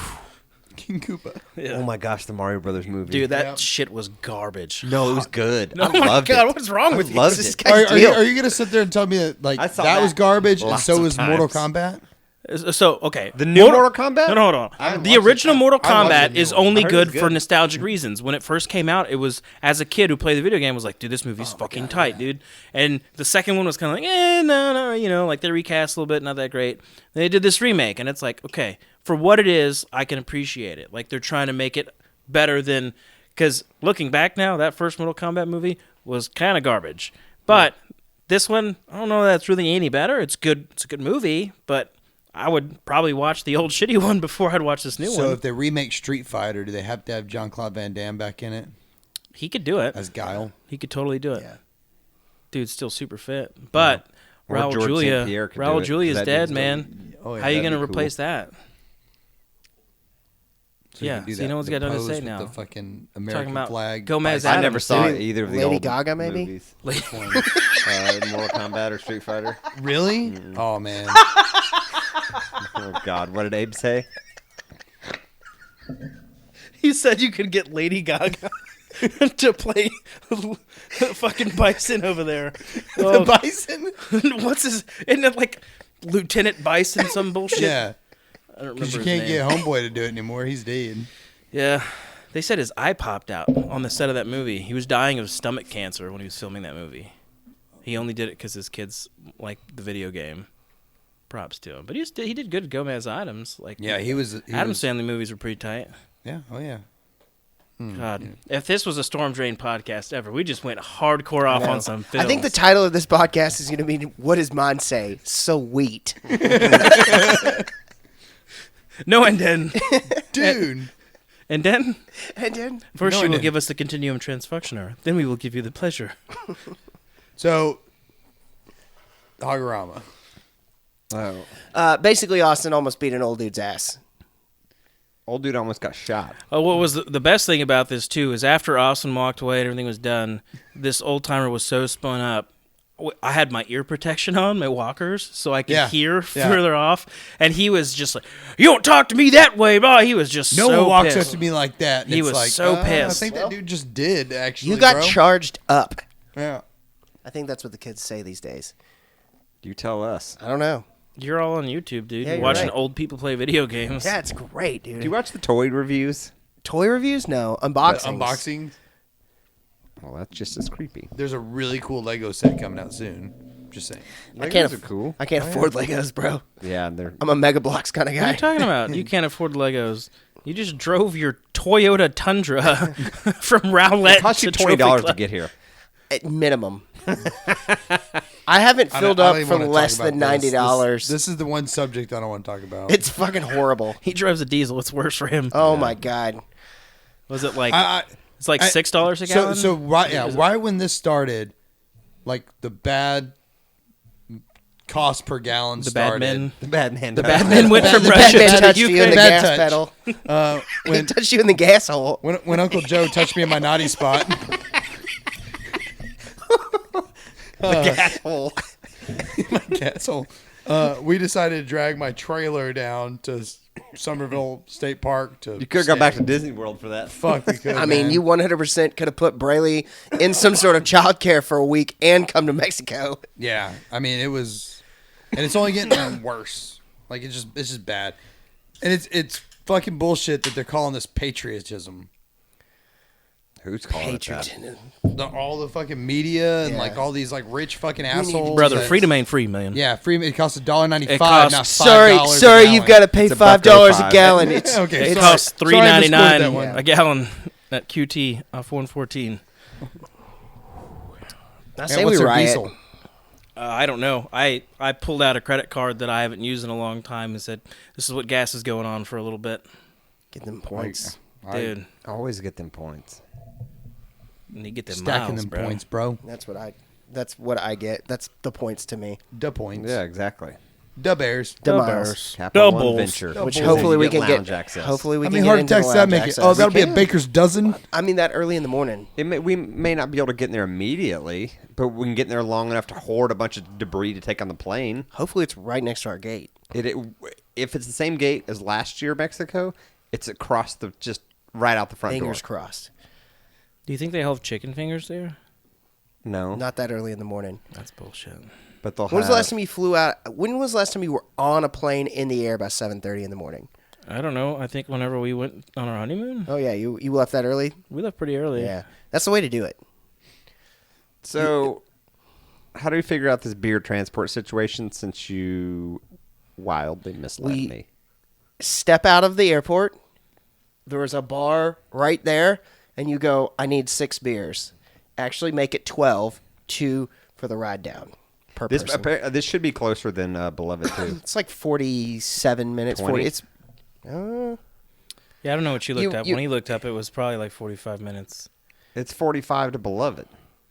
King Koopa. Yeah. Oh my gosh, the Mario Brothers movie. Dude, that Yeah. shit was garbage. no, it was good. Oh I my loved God, it. what's wrong with I you? loved This it. guy's Are deal. you going to sit there and tell me that I saw that was that garbage and lots so of was Mortal times. Kombat? So, okay. The new Mortal Kombat? No, hold on. haven't The watched original it. Mortal I watched Kombat the is new one. only I heard good it's for good. nostalgic reasons. When it first came out, it was, as a kid who played the video game, was like, dude, this movie's fucking tight, dude. And the second one was kind of like, no, like they recast a little bit, not that great. Then they did this remake, and it's like, okay, for what it is, I can appreciate it. Like they're trying to make it better than, because looking back now, that first Mortal Kombat movie was kind of garbage. But this one, I don't know that it's really any better. It's good. It's a good movie, but I would probably watch the old shitty one before I'd watch this new So one. if they remake Street Fighter, do they have to have Jean-Claude Van Damme back in it He could do it. as Guile? He could totally do it. Yeah. Dude's still super fit. But Or Raul George Julia, St. Pierre could do Raul it, Julia's 'cause that dead, dude's man. Oh, yeah, How are you that'd going to be replace that? So you Yeah, can do so you that, know what's the got nothing to pose say with now. The fucking Talking American about flag. Gomez I Adams. never saw dude. either of the Lady old Gaga, maybe? movies. Which one? Mortal Kombat or Street Fighter. Really? Oh man. Oh God, what did Abe say? You said you could get Lady Gaga to play fucking Bison over there. Oh, Bison? what's his? Isn't it like Lieutenant Bison, some bullshit? Yeah. I don't remember Because you his can't name. get Homeboy to do it anymore. He's dead. Yeah. They said his eye popped out on the set of that movie. He was dying of stomach cancer when he was filming that movie. He only did it because his kids like the video game. Props to him. But he did good at Gomez Adams. Like he was. Adams Family movies were pretty tight. Yeah. Oh yeah. God, if this was a Storm Drain podcast ever, we just went hardcore off on some films. I think the title of this podcast is going to be "What Does Mine Say?" Sweet. No, and then, Dude. and then, first No, you and will then. give us the continuum transfunctioner. Then we will give you the pleasure. So, Hogorama. Oh, Basically, Austin almost beat an old dude's ass. old dude almost got shot. Oh, what was the best thing about this too is after Austin walked away and everything was done, this old timer was so spun up. I had my ear protection on, my walkers, so I could hear further off. And he was just like, "You don't talk to me that way, bro." He was just No so one walks pissed. up to me like that. And He it's was like, so I pissed. think that dude just did, actually. You got bro. charged up. Yeah. I think that's what the kids say these days. You tell us. I don't know. You're all on YouTube, dude. Yeah, You're you're watching right. old people play video games. Yeah, it's great, dude. Do you watch the toy reviews? Toy reviews? No. Unboxings. Unboxing. Well, that's just as creepy. There's a really cool Lego set coming out soon. Just saying. I can't Legos are cool. I can't afford Legos, bro. Yeah, they're. I'm a Mega Bloks kind of What are guy. you talking about? You can't afford Legos. You just drove your Toyota Tundra from Rowlett It cost you to Trophy $20 to Club. get here. At minimum. I haven't filled I don't up even for wanna talk less about than this. $90. This is the one subject I don't want to talk about. It's fucking horrible. He drives a diesel. It's worse for him. Oh my god. Was it like I, it's like $6 a so gallon? so right when this started, like the bad cost per gallon the started. bad men. The bad man. The bad men went from The Russia Batman to touched you in the Ukraine. Bad gas touch. pedal. He When touched you in the gas hole. when Uncle Joe touched me in my naughty spot. gas hole. My castle. We decided to drag my trailer down to Somerville State Park to. You could have gone back to Disney World for that. Fuck, we could. I mean, you 100% could have put Brayley in some sort of childcare for a week and come to Mexico. Yeah, I mean it was, and it's only getting worse. Like it's just bad, and it's fucking bullshit that they're calling this patriotism. Who's calling it that? Patriotism. All the fucking media and Yeah. like all these like rich fucking need assholes. Brother, that- freedom ain't free, man. Yeah, free. It costs $1.95. It costs- Not $5 Sorry, a you've gallon. got to pay It's $5 a $1.05. gallon. It's Okay, It sorry. costs Sorry, I misquoted that $3.99 one. a gallon at QT off 114. I And say what's we their riot. diesel? I don't know. I pulled out a credit card that I haven't used in a long time and said, "This is what gas is going on for a little bit, Get them points. dude." Always get them points. And you get them Stacking miles, them bro. points, bro. That's what I get. That's the points to me. Da points. Yeah, exactly. Da bears. The Doubles. miles. Capital One Doubles. Venture. Which Doubles. hopefully we can lounge get. access. Hopefully we How can many get heart into the attacks that lounge make it? access. Oh, that'll be a can. baker's dozen. I mean that early in the morning. We may not be able to get in there immediately, but we can get in there long enough to hoard a bunch of debris to take on the plane. Hopefully it's right next to our gate. If it's the same gate as last year, Mexico, it's across just right out the front Fingers door. crossed. Do you think they have chicken fingers there? No, Not that early in the morning. That's bullshit. but they'll When was have. the last time you flew out? When was the last time you were on a plane in the air by 7:30 in the morning? I don't know. I think whenever we went on our honeymoon, Oh yeah, you left that early. we left pretty early. Yeah, that's the way to do it. So, how do we figure out this beer transport situation since you wildly misled We- me? Step out of the airport. There was a bar right there, and you go, "I need 6 beers." Actually, make it 12, 2 for the ride down per This person. this should be closer than Beloved too. It's like 47 minutes. 20. 40. It's Yeah, I don't know what you looked You- up. you- When he looked up, it was probably like 45 minutes. It's 45 to Beloved.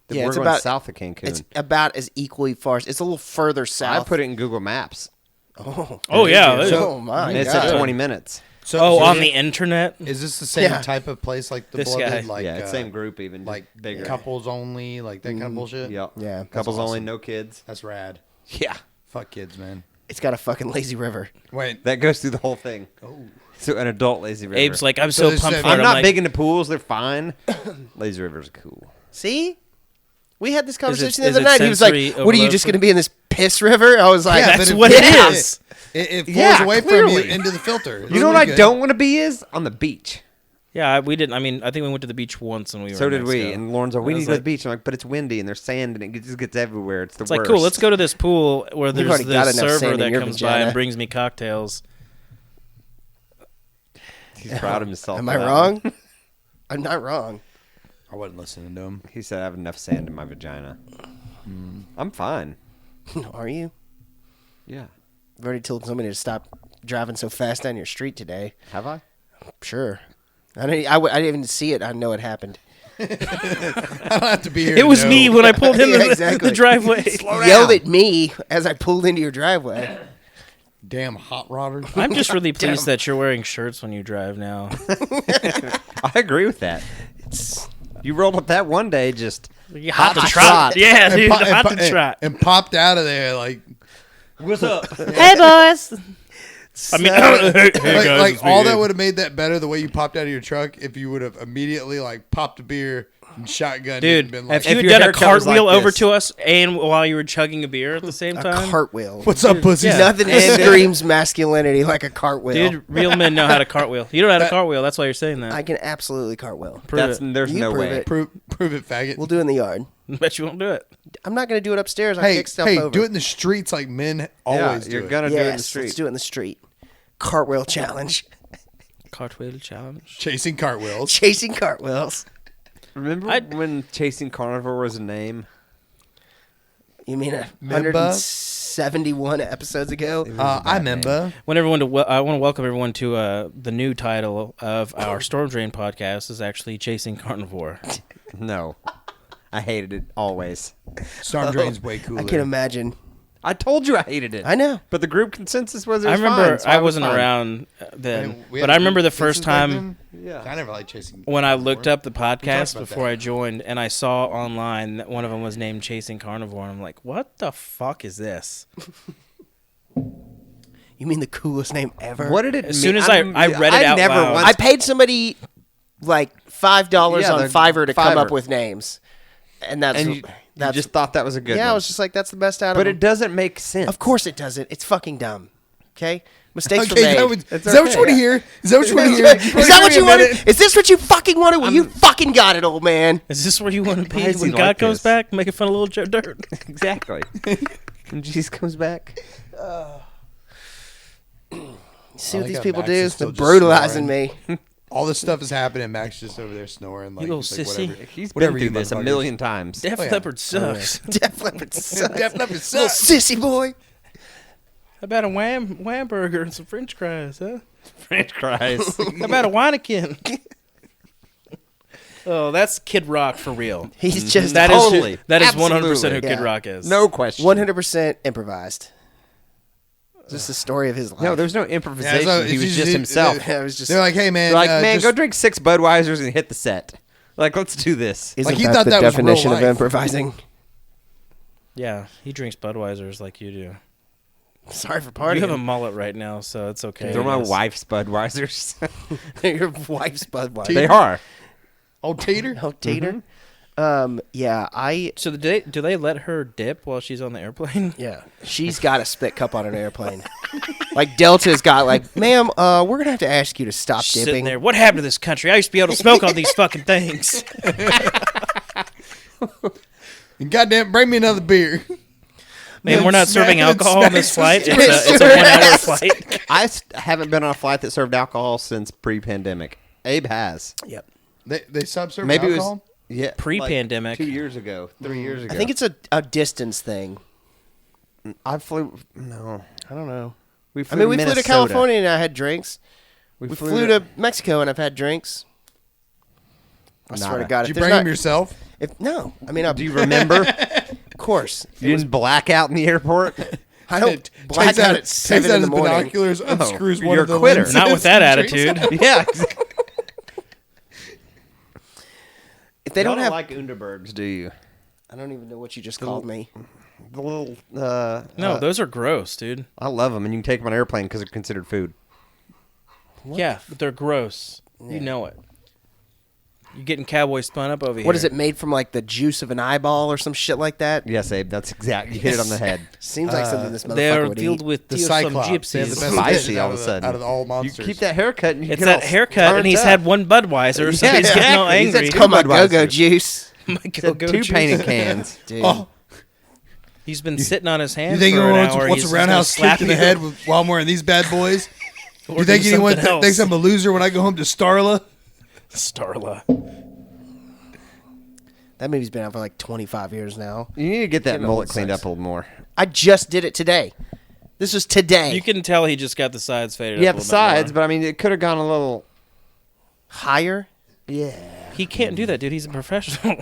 Yeah, We're it's going about- south of Cancun. it's about as equally far. It's a little further I south. put it in Google Maps, Oh, yeah. Oh my and it's god! at 20 minutes. So, Oh, so on is the it- internet? Is this the same Yeah. type of place like the This Beloved? guy. Like, Yeah, it's same group, even like bigger. couples only, like that kind of bullshit. Yep. Yeah, that's Couples only, awesome. no kids. That's rad. Yeah. Fuck kids, man. It's got a fucking lazy river. Wait, That goes through the whole thing. Oh. So an adult lazy river. Abe's like, I'm So so they pumped said- for it. I'm not like, big into pools. They're fine. Lazy rivers are cool. See, we had this conversation is the other it night. He was like, sensory "What are you overload just for- going to be in this piss river?" I was like, Yeah, that's but what it it is. is. it falls Yeah, away from clearly. you into the filter. You know what I don't want to be is on the beach. Yeah, we didn't. I mean, I think we went to the beach once when we were. So in did we. Mexico. And Lauren's like, we I need was to go to like- the beach. I'm like, but it's windy and there's sand and it just gets everywhere. It's the It's worst. like, cool, let's go to this pool where there's already got this enough server sand in that your comes by vagina. and brings me cocktails. He's proud of himself. Am for I that wrong? one. I'm not wrong. I wasn't listening to him. He said, I have enough sand in my vagina. I'm fine. Are you? Yeah. I've already told somebody to stop driving so fast down your street today. Have I? Sure. I didn't even see it. I know it happened. I don't have to be here. It was me when I pulled into Yeah, exactly. the driveway. Yelled at me as I pulled into your driveway. Damn hot rodder. I'm just really pleased that you're wearing shirts when you drive now. I agree with that. You rolled up that one day just... Hot to to trot. trot. Yeah, And dude, po- hot and to po- trot. and popped out of there like What's up? Hey, boys. I mean, hey, guys, like it's me, all hey. that would have made that better the way you popped out of your truck if you would have immediately like popped a beer and shotgunned it Dude, and been like, if you had your done a haircut was cartwheel like over this. to us and while you were chugging a beer at the same A time, cartwheel. "What's up, pussy?" Yeah. Nothing And- screams masculinity like a cartwheel. dude, real men know how to cartwheel. You don't know how to cartwheel. That's why you're saying that. I can absolutely cartwheel. Prove There's You no prove way. it. Prove it, faggot. We'll do it in the yard. it. Bet you won't do it. I'm not going to do it upstairs. I hey, kick stuff hey, over. do it in the streets like men always do. You're it. going to do it in the Yes, street. let's do it in the street. Cartwheel challenge. Cartwheel challenge. Chasing cartwheels. Chasing cartwheels. Remember when Chasing Carnivore was a name? You mean Memba? 171 episodes ago? I remember. I want to welcome everyone to the new title of our Storm Drain podcast is actually Chasing Carnivore. No. I hated it always. Storm drain's way cooler. I can imagine. I told you I hated it. I know. But the group consensus was it I was remember fine, so I was wasn't fine. around then, I mean, we but had I remember the consensus first back time then. Yeah. I never liked chasing. when I carnivore. looked up the podcast about before that. I joined, and I saw online that one of them was named Chasing Carnivore, and I'm like, what the fuck is this? You mean the coolest name ever? What did it mean? As soon as I read it out never loud. once I paid somebody like $5 Yeah, on the Fiverr to come up Fiverr. with names. And that's... and you that's just thought that was a good yeah, one. I was just like, that's the best out of but them. it doesn't make sense. Of course it doesn't. It's fucking dumb. Okay? Mistakes Okay, were made. is that what you want to hear? Is that what you want to hear? Is that what you wanted? Is this what you fucking wanted? Well, you fucking got it, old man. Is this where you want to be Why is when he God like comes this? back, making fun of little Joe Dirt? Exactly. When Jesus comes back. See I what like these how people Max do? is They're still just brutalizing me. All this stuff is happening. Max just over there snoring. Like, You little he's like, sissy. whatever. He's Whatever been you through this a motherfuckers. million times. Def yeah. Leppard sucks. Def Leppard sucks. Def Leppard Little sucks. sissy boy. How about a wham burger and some French fries, huh? French fries. How about a Weineken? Oh, that's Kid Rock for real. He's just That is Totally. that is Absolutely. 100% who Kid Yeah. Rock is. No question. 100% improvised. Just the story of his life. No, there's no improvisation. He was just himself. Yeah, it was just... They're like, hey man, They're like, man, just- go drink 6 Budweisers and hit the set. Like, let's do this. Isn't Like, he that thought the that was real definition of life. improvising? Yeah, he drinks Budweisers like you do. Sorry for partying. You have a mullet right now, so it's okay. They're my I guess. wife's Budweisers. Your wife's Budweiser. They are. old Tater. Oh, Tater. Yeah, So do they let her dip while she's on the airplane? Yeah, she's got a spit cup on an airplane. Like Delta's got like, ma'am, we're gonna have to ask you to stop Sitting dipping. there. What happened to this country? I used to be able to smoke all these fucking things. And goddamn, bring me another beer. Man, we're not serving Smacking and alcohol on this flight. smacking It's a 1 hour flight. I haven't been on a flight that served alcohol since pre-pandemic. Abe has. Yep. They subserve Maybe alcohol? it was yeah Pre-pandemic. like 2 years ago, 3 years ago. I think it's a distance thing. I flew. No, I don't know. we I flew. mean, we to flew to Minnesota. California and I had drinks. We, We flew to Mexico and I've had drinks. I swear to Nada. God, Did if you there's bring not, them yourself? if no, I mean, Do you remember? of course, You didn't black out in the airport. I don't black Takes out out at 7 takes out in the his morning. binoculars, unscrews one you're of the a quitter. lenses. Not with that and drinks attitude. yeah. Exactly. If they don't have, like Underbergs, do you? I don't even know what you just called me. The little. No, those are gross, dude. I love them, and you can take them on an airplane because they're considered food. Yeah, but they're gross. You know it. You're getting cowboy spun up over here. What is it made from? Like the juice of an eyeball or some shit like that? Yes, Abe, that's exact. You hit it on the head. Seems like something this They motherfucker are would filled eat. with The fearsome Cyclops. They have the gypsies. best Spicy vision all of a sudden. out of all You monsters. keep that haircut, and you It's get all that haircut, and he's turned had up. one Budweiser, so Yeah, he's getting all exactly. He's angry. had Come on, Budweiser. go juice, My He's had go-go two juice. painted cans. dude. Oh, He's been sitting on his hand you think for an anyone hour. wants He's a roundhouse gonna kick slap in the you. head while I'm wearing these bad boys? Or You think do anyone something else. thinks I'm a loser when I go home to Starla? Starla? That movie's been out for like 25 years now. You need to get that Getting mullet old cleaned sucks. up a little more. I just did it today. This was today. You can tell he just got the sides faded. Yeah, up a the little bit sides, more. but I mean, it could have gone a little. Higher? He can't do that, dude. He's a professional.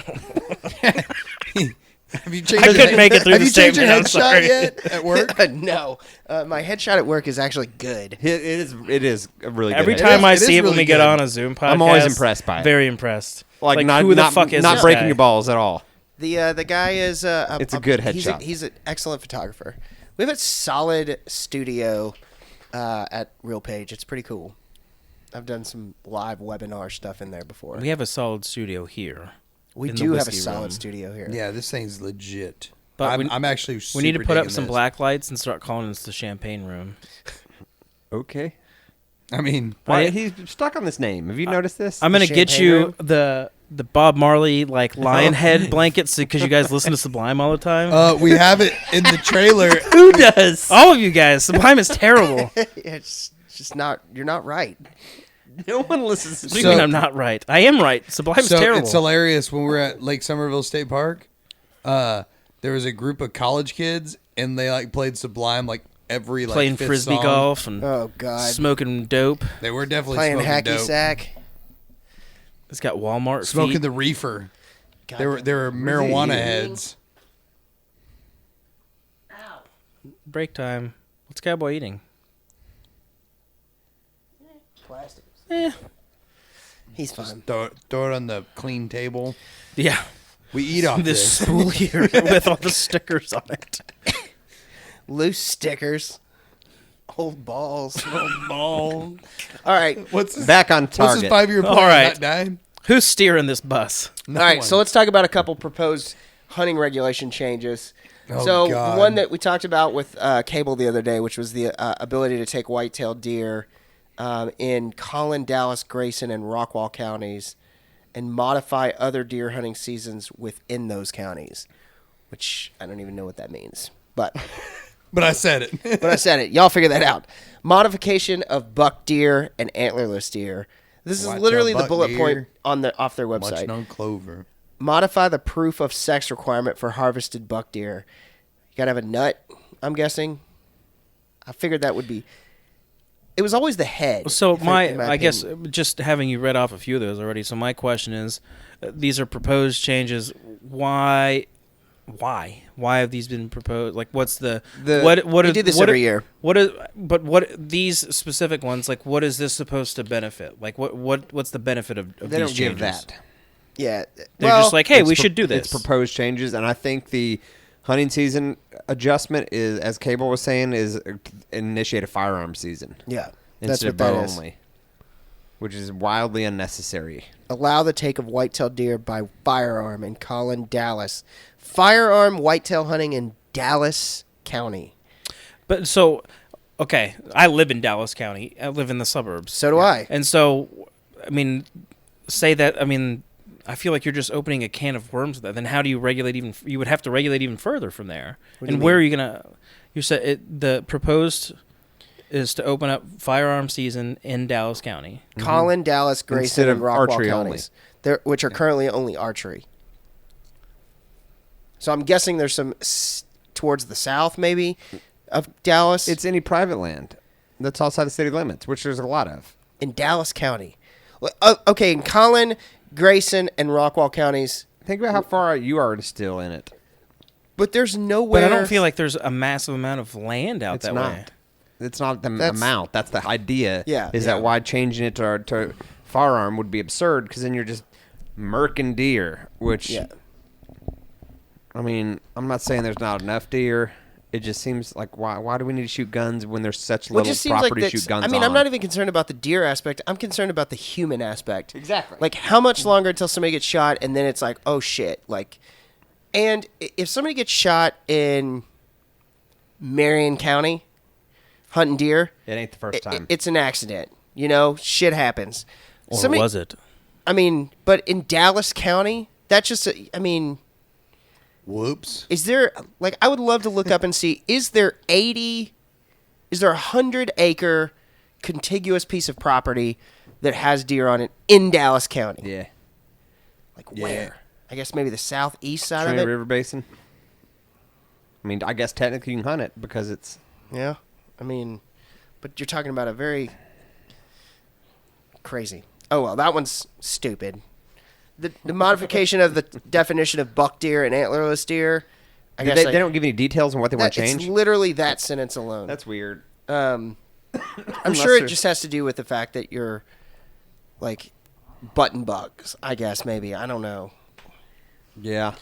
Have you changed? I couldn't make it through Have the you changed your statement, I'm sorry. headshot yet at work? No. My headshot at work is actually good. It is a really good. Every head. time I It is see it when really we get good. on a Zoom podcast, I'm always impressed by it. Very impressed. like not who the not, fuck is not this breaking guy? your balls at all. The guy is It's a good he's headshot. He's an excellent photographer. We have a solid studio at Real Page. It's pretty cool. I've done some live webinar stuff in there before. We have a solid studio here. We in the do have a whiskey solid room. studio here. Yeah, this thing's legit. But I'm actually. We need to super put up digging some this. black lights and start calling this the champagne room. Okay. I mean, Why he's stuck on this name? Have you noticed this? I'm gonna The get champagne you room? the Bob Marley like lion head blankets because you guys listen to Sublime all the time. we have it in the trailer. Who does? All of you guys, Sublime is terrible. It's just not. You're not right. No one listens to What do you So- mean I'm not right? I am right. Sublime's So terrible. it's hilarious when we're at Lake Somerville State Park. There was a group of college kids, and they like played Sublime like every like Playing fifth frisbee song. golf and Oh God. smoking dope. They were definitely Playing smoking hacky dope. sack. It's got Walmart Smoking feet. the reefer. God, They were marijuana heads. Break time. What's Cowboy eating? plastic. Eh. He's fine. Throw it on the clean table. Yeah. We eat off This this. spool here with all the stickers on it. Loose stickers. Old balls. Old ball. All right. What's this? Back on What's target. this 5-year plan? All right. Not dying? Who's steering this bus? No All right, one. so let's talk about a couple proposed hunting regulation changes. Oh, so God. one that we talked about with Cable the other day, which was the ability to take white-tailed deer in Collin, Dallas, Grayson, and Rockwall counties and modify other deer hunting seasons within those counties, which I don't even know what that means. But But I said it. but I said it. Y'all figure that out. Modification of buck deer and antlerless deer. This is White-tailed literally the buck bullet deer. point on off their Much website. known clover. Modify the proof of sex requirement for harvested buck deer. You gotta have a nut, I'm guessing. I figured that would be. It was always the head. So in I guess opinion. just having you read off a few of those already. So my question is, these are proposed changes. Why have these been proposed? Like, what's the what we are do this what every are- year. What these specific ones? Like, what is this supposed to benefit? Like, what's the benefit of They these don't changes? give that. Yeah, They're well, just like, hey, It's we should do this. It's proposed changes, and I think the hunting season adjustment is, as Cable was saying, is initiate a firearm season yeah, that's instead what of bow that is. only, which is wildly unnecessary. Allow the take of whitetail deer by firearm in Collin, Dallas. Firearm whitetail hunting in Dallas County. But so, okay, I live in Dallas County. I live in the suburbs. So do I. And so, I mean, say that. I mean, I feel like you're just opening a can of worms with that. Then how do you regulate even? You would have to regulate even further from there. What do you And where mean? are you gonna? You said the proposed is to open up firearm season in Dallas County. Collin, Dallas, Grayson, Instead and of Rockwall archery counties, which are currently only archery. So I'm guessing there's some towards the south, maybe, of Dallas. It's any private land that's outside the city limits, which there's a lot of. in Dallas County. Okay, in Collin, Grayson, and Rockwall counties, Think about how far out you are still in it. but there's nowhere. But I don't feel like there's a massive amount of land out It's that not. way. It's not the That's- amount. That's the idea. Yeah. Is Yeah. that why changing it to firearm would be absurd? Because then you're just murking deer. Which, Yeah. I mean, I'm not saying there's not enough deer It just seems like why do we need to shoot guns when there's such Well, it little just seems property like to shoot guns I mean, on? I'm not even concerned about the deer aspect. I'm concerned about the human aspect. Exactly. Like, how much longer until somebody gets shot, and then it's like, oh shit. Like, and if somebody gets shot in Marion County hunting deer, It ain't the first time. it's an accident. You know, shit happens. Or was it? I mean, but in Dallas County, that's just. I mean, Whoops. is there like I would love to look up and see is there a 100-acre contiguous piece of property that has deer on it in Dallas County? yeah. Like Yeah. where? I guess maybe the southeast side Trinity of it. River Basin. I mean, I guess technically you can hunt it because it's Yeah. I mean, but you're talking about a very crazy. Oh well, that one's stupid. The modification of the definition of buck deer and antlerless deer. I guess they don't give any details on what they want to it's change. literally that sentence alone. That's weird. I'm Unless sure it they're- just has to do with the fact that you're like button bugs. I guess maybe I don't know. Yeah.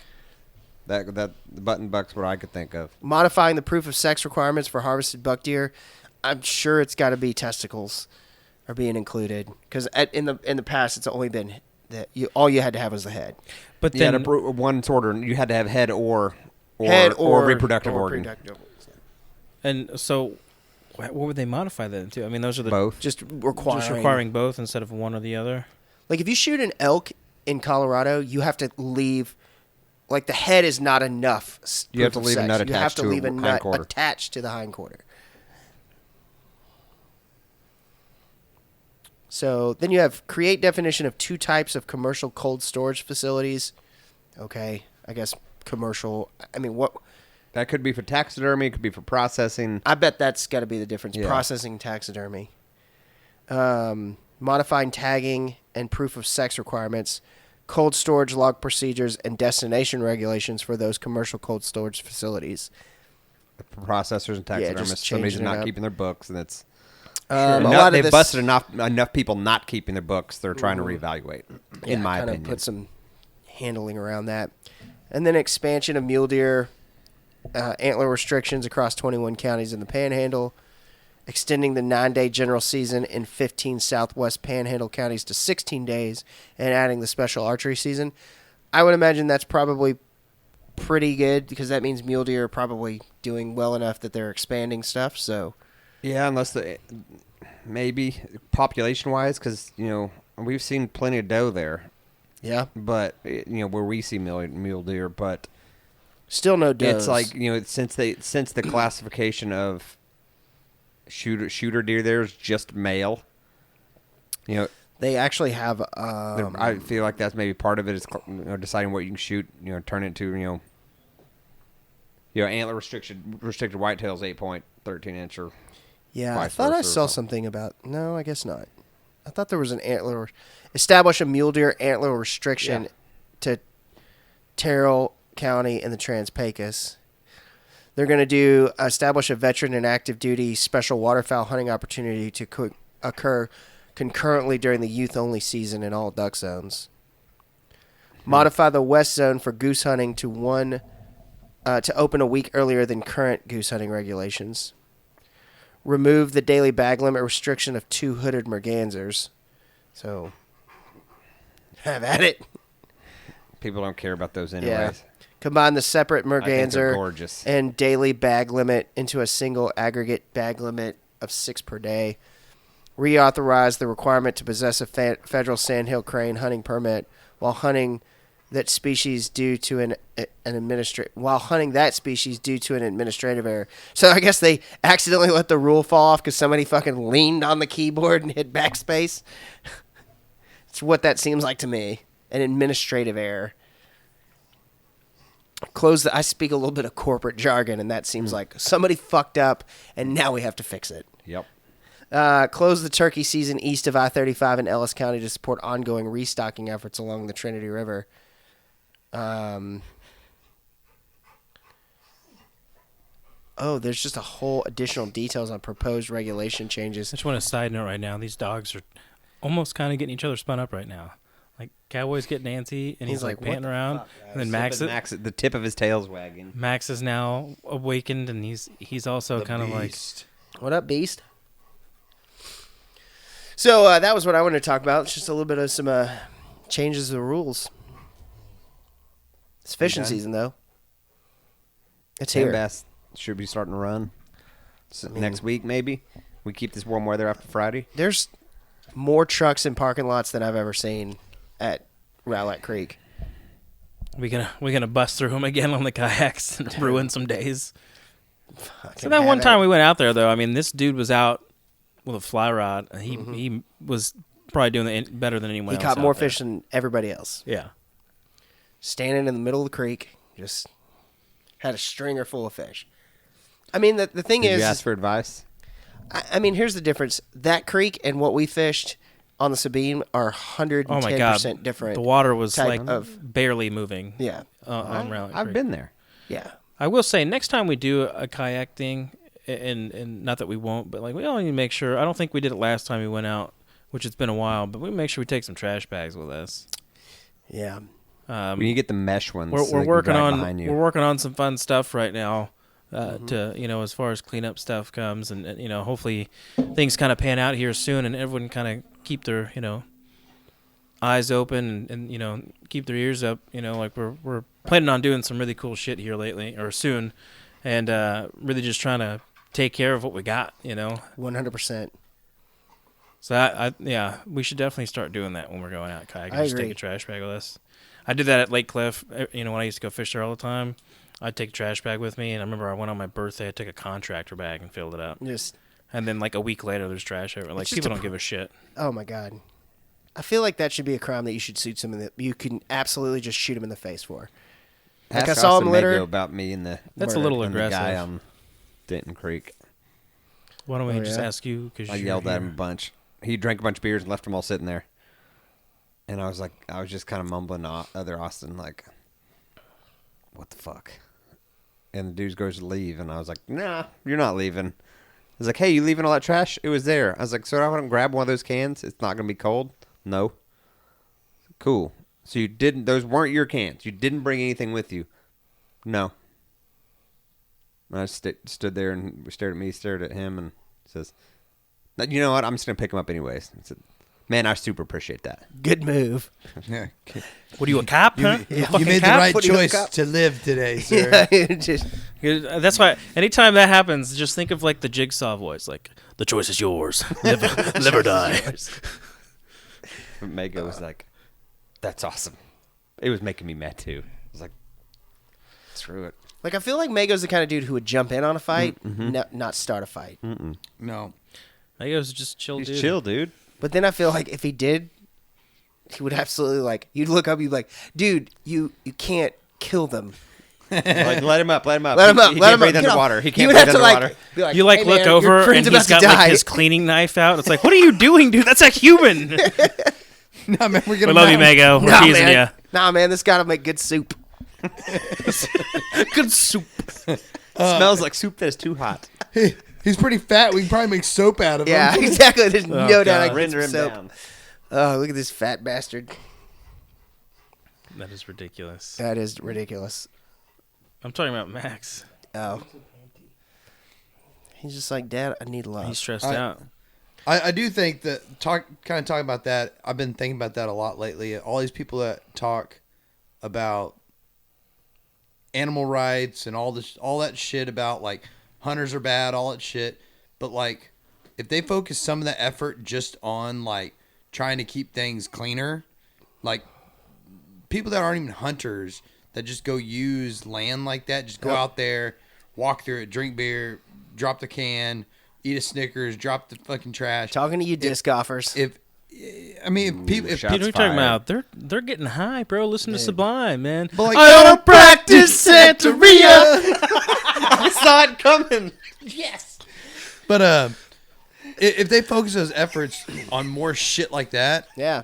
That the button buck's what I could think of. Modifying the proof of sex requirements for harvested buck deer. I'm sure it's got to be testicles are being included because in the past it's only been that all you had to have was the head. But Yeah, then one order you had to have head or Head or reproductive organ. reproductive organs. and so what would they modify that into? I mean, those are the Both. Just requiring. requiring both instead of one or the other. Like if you shoot an elk in Colorado, you have to leave. Like the head is not enough. You have proof to of leave a sex. nut You have attached to to a leave a nut hindquarter. attached to the hindquarter. So then you have create definition of two types of commercial cold storage facilities. Okay, I guess commercial. I mean, what? That could be for taxidermy. It could be for processing. I bet that's got to be the difference. Yeah. Processing taxidermy. Modifying tagging and proof of sex requirements, cold storage log procedures, and destination regulations for those commercial cold storage facilities. For processors and just taxidermists. Somebody's changing it not up. keeping their books, and it's A enough- lot of they've this- busted enough people not keeping their books. They're trying to reevaluate, Yeah, in my kinda opinion. put some handling around that. And then expansion of mule deer antler restrictions across 21 counties in the Panhandle, extending the 9-day general season in 15 southwest Panhandle counties to 16 days, and adding the special archery season. I would imagine that's probably pretty good because that means mule deer are probably doing well enough that they're expanding stuff. So Yeah, unless maybe population-wise, because we've seen plenty of doe there, yeah, but where we see mule deer, but still no does. it's like since the classification of shooter deer there is just male. they actually have. I feel like that's maybe part of it is deciding what you can shoot. Turn it to antler restricted whitetails 8.13 inch or. Yeah, I vice thought I versa or saw something. something about. No, I guess not. I thought there was an antler. Establish a mule deer antler restriction Yeah. to Terrell County and the Trans-Pecos. They're going to establish a veteran and active duty special waterfowl hunting opportunity to occur concurrently during the youth only season in all duck zones. Modify the west zone for goose hunting to open a week earlier than current goose hunting regulations. Remove the daily bag limit restriction of 2 hooded mergansers. So, have at it. People don't care about those anyways. Combine the separate I think they're merganser gorgeous. and daily bag limit into a single aggregate bag limit of 6 per day. Reauthorize the requirement to possess a federal sandhill crane hunting permit while hunting that species due to an administrative error. So I guess they accidentally let the rule fall off because somebody fucking leaned on the keyboard and hit backspace. It's what that seems like to me. An administrative error. I speak a little bit of corporate jargon, and that seems like somebody fucked up, and now we have to fix it. Yep. Close the turkey season east of I-35 in Ellis County to support ongoing restocking efforts along the Trinity River. There's just a whole additional details on proposed regulation changes. I just want a side note right now. These dogs are almost kind of getting each other spun up right now. like cowboys getting antsy, and he's like "What panting the around, fuck, guys?" and then Max the tip of his tail's wagging. Max is now awakened, and he's also kind of like, What up, Beast? So that was what I wanted to talk about. It's just a little bit of some changes of the rules. It's fishing done? season, though. It's Sand here. bass should be starting to run. So next week, maybe. We keep this warm weather after Friday. There's more trucks in parking lots than I've ever seen at Rowlett Creek. we gonna bust through them again on the kayaks and ruin some days. So Fucking that one have time it. we went out there, though, I mean, this dude was out with a fly rod, and he was probably doing it better than anyone He else. caught more out there. fish than everybody else. Yeah. Standing in the middle of the creek, just had a stringer full of fish. I mean, the thing Did is, you ask for advice? I mean, here's the difference. That creek and what we fished on the Sabine are 110% Oh my god, different. The water was type like of- barely moving. Yeah. On Rowlett I've Creek. been there. Yeah. I will say next time we do a kayak thing, and not that we won't, but like we all need to make sure. I don't think we did it last time we went out, which it's been a while, but we make sure we take some trash bags with us. Yeah. When you get the mesh ones, We're so they can working drive on behind you. we're working on some fun stuff right now. To as far as cleanup stuff comes, and hopefully things kind of pan out here soon, and everyone kind of keep their eyes open and keep their ears up. Like we're planning on doing some really cool shit here lately or soon, and really just trying to take care of what we got. 100%. So we should definitely start doing that when we're going out kayaking. I Just agree. take a trash bag with us. I did that at Lake Cliff. When I used to go fish there all the time, I'd take a trash bag with me. And I remember I went on my birthday. I took a contractor bag and filled it up. Just, And then like a week later, there's trash everywhere. Like It's just people a don't give a shit. oh my God. I feel like that should be a crime that you should shoot someone that you can absolutely just shoot him in the face for. Like I Ask saw Austin him litter. Mago about me and the That's a little and the guy aggressive. on Denton Creek. Why don't we Oh, just yeah? ask you? Because I yelled at him a bunch. He drank a bunch of beers and left them all sitting there. And I was just kind of mumbling to other Austin, like, what the fuck? And the dude goes to leave, and I was like, nah, you're not leaving. I was like, hey, you leaving all that trash? It was there. I was like, so I want to grab one of those cans? It's not going to be cold? No. Cool. So you didn't, those weren't your cans. You didn't bring anything with you? No. And I stood there and stared at me, stared at him, and says, you know what? I'm just going to pick them up anyways. I said, man, I super appreciate that. Good move. Yeah. What are you, a cop? Huh? You Fucking made the cop? right What do you choice look up? to live today, sir. Yeah, just, That's why anytime that happens, just think of like the Jigsaw voice. Like, the choice is yours. Live or die. But Mago was like, that's awesome. It was making me mad too. I was like, screw it. like I feel like Mago's the kind of dude who would jump in on a fight, not start a fight. No. I guess just chill, He's dude. chill, dude. But then I feel like if he did, he would absolutely like. You'd look up, you'd be like, dude, you can't kill them. Like, let him up, let him up. Let him up, He let can't him breathe up. Get underwater. off. He You can't would breathe have to underwater. be like, You like hey, look man, your over and friend's he's about got to like die. his cleaning knife out. It's like, what are you doing, dude? That's a human. No, man, we're We gonna love you, mount- Mago. We're Nah, teasing man. you. Nah, man, this gotta make good soup. Good soup. Smells like soup that is too hot. He's pretty fat. We can probably make soap out of him. Yeah, exactly. There's no doubt I can get Render some him soap. down. Oh, look at this fat bastard. That is ridiculous. That is ridiculous. I'm talking about Max. Oh. He's just like, Dad, I need love. He's stressed I- out. I do think that talking about that. I've been thinking about that a lot lately. All these people that talk about animal rights and all that shit about like hunters are bad, all that shit. But like, if they focus some of the effort just on like trying to keep things cleaner, like people that aren't even hunters that just go use land like that, just go Yep. out there, walk through it, drink beer, drop the can, eat a Snickers, drop the fucking trash. Talking to you disc golfers. If people, if shots people, You know what you're talking fired. about? They're getting high, bro. Listen to Sublime, man. But like, I don't practice Santeria. I saw it coming. but if they focus those efforts on more shit like that, Yeah.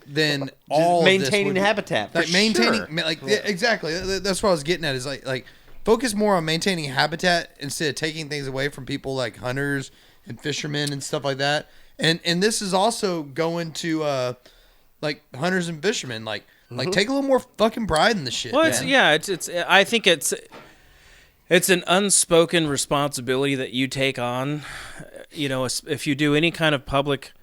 then all of this maintaining would- habitat. For like maintaining, sure. like yeah, exactly. That's what I was getting at. Is like focus more on maintaining habitat instead of taking things away from people like hunters and fishermen and stuff like that. And this is also going to like hunters and fishermen. Like take a little more fucking pride in the shit. Well, man. it's. I think it's an unspoken responsibility that you take on. You know, if you do any kind of public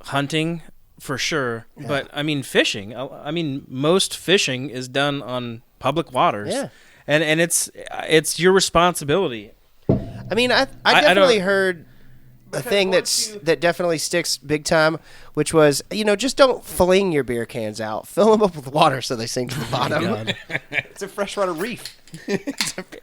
hunting, for sure. Yeah. But I mean, fishing. I mean, most fishing is done on public waters. Yeah. And it's your responsibility. I mean, I definitely heard a thing that definitely sticks big time, which was, just don't fling your beer cans out. Fill them up with water so they sink to the bottom. It's a freshwater reef.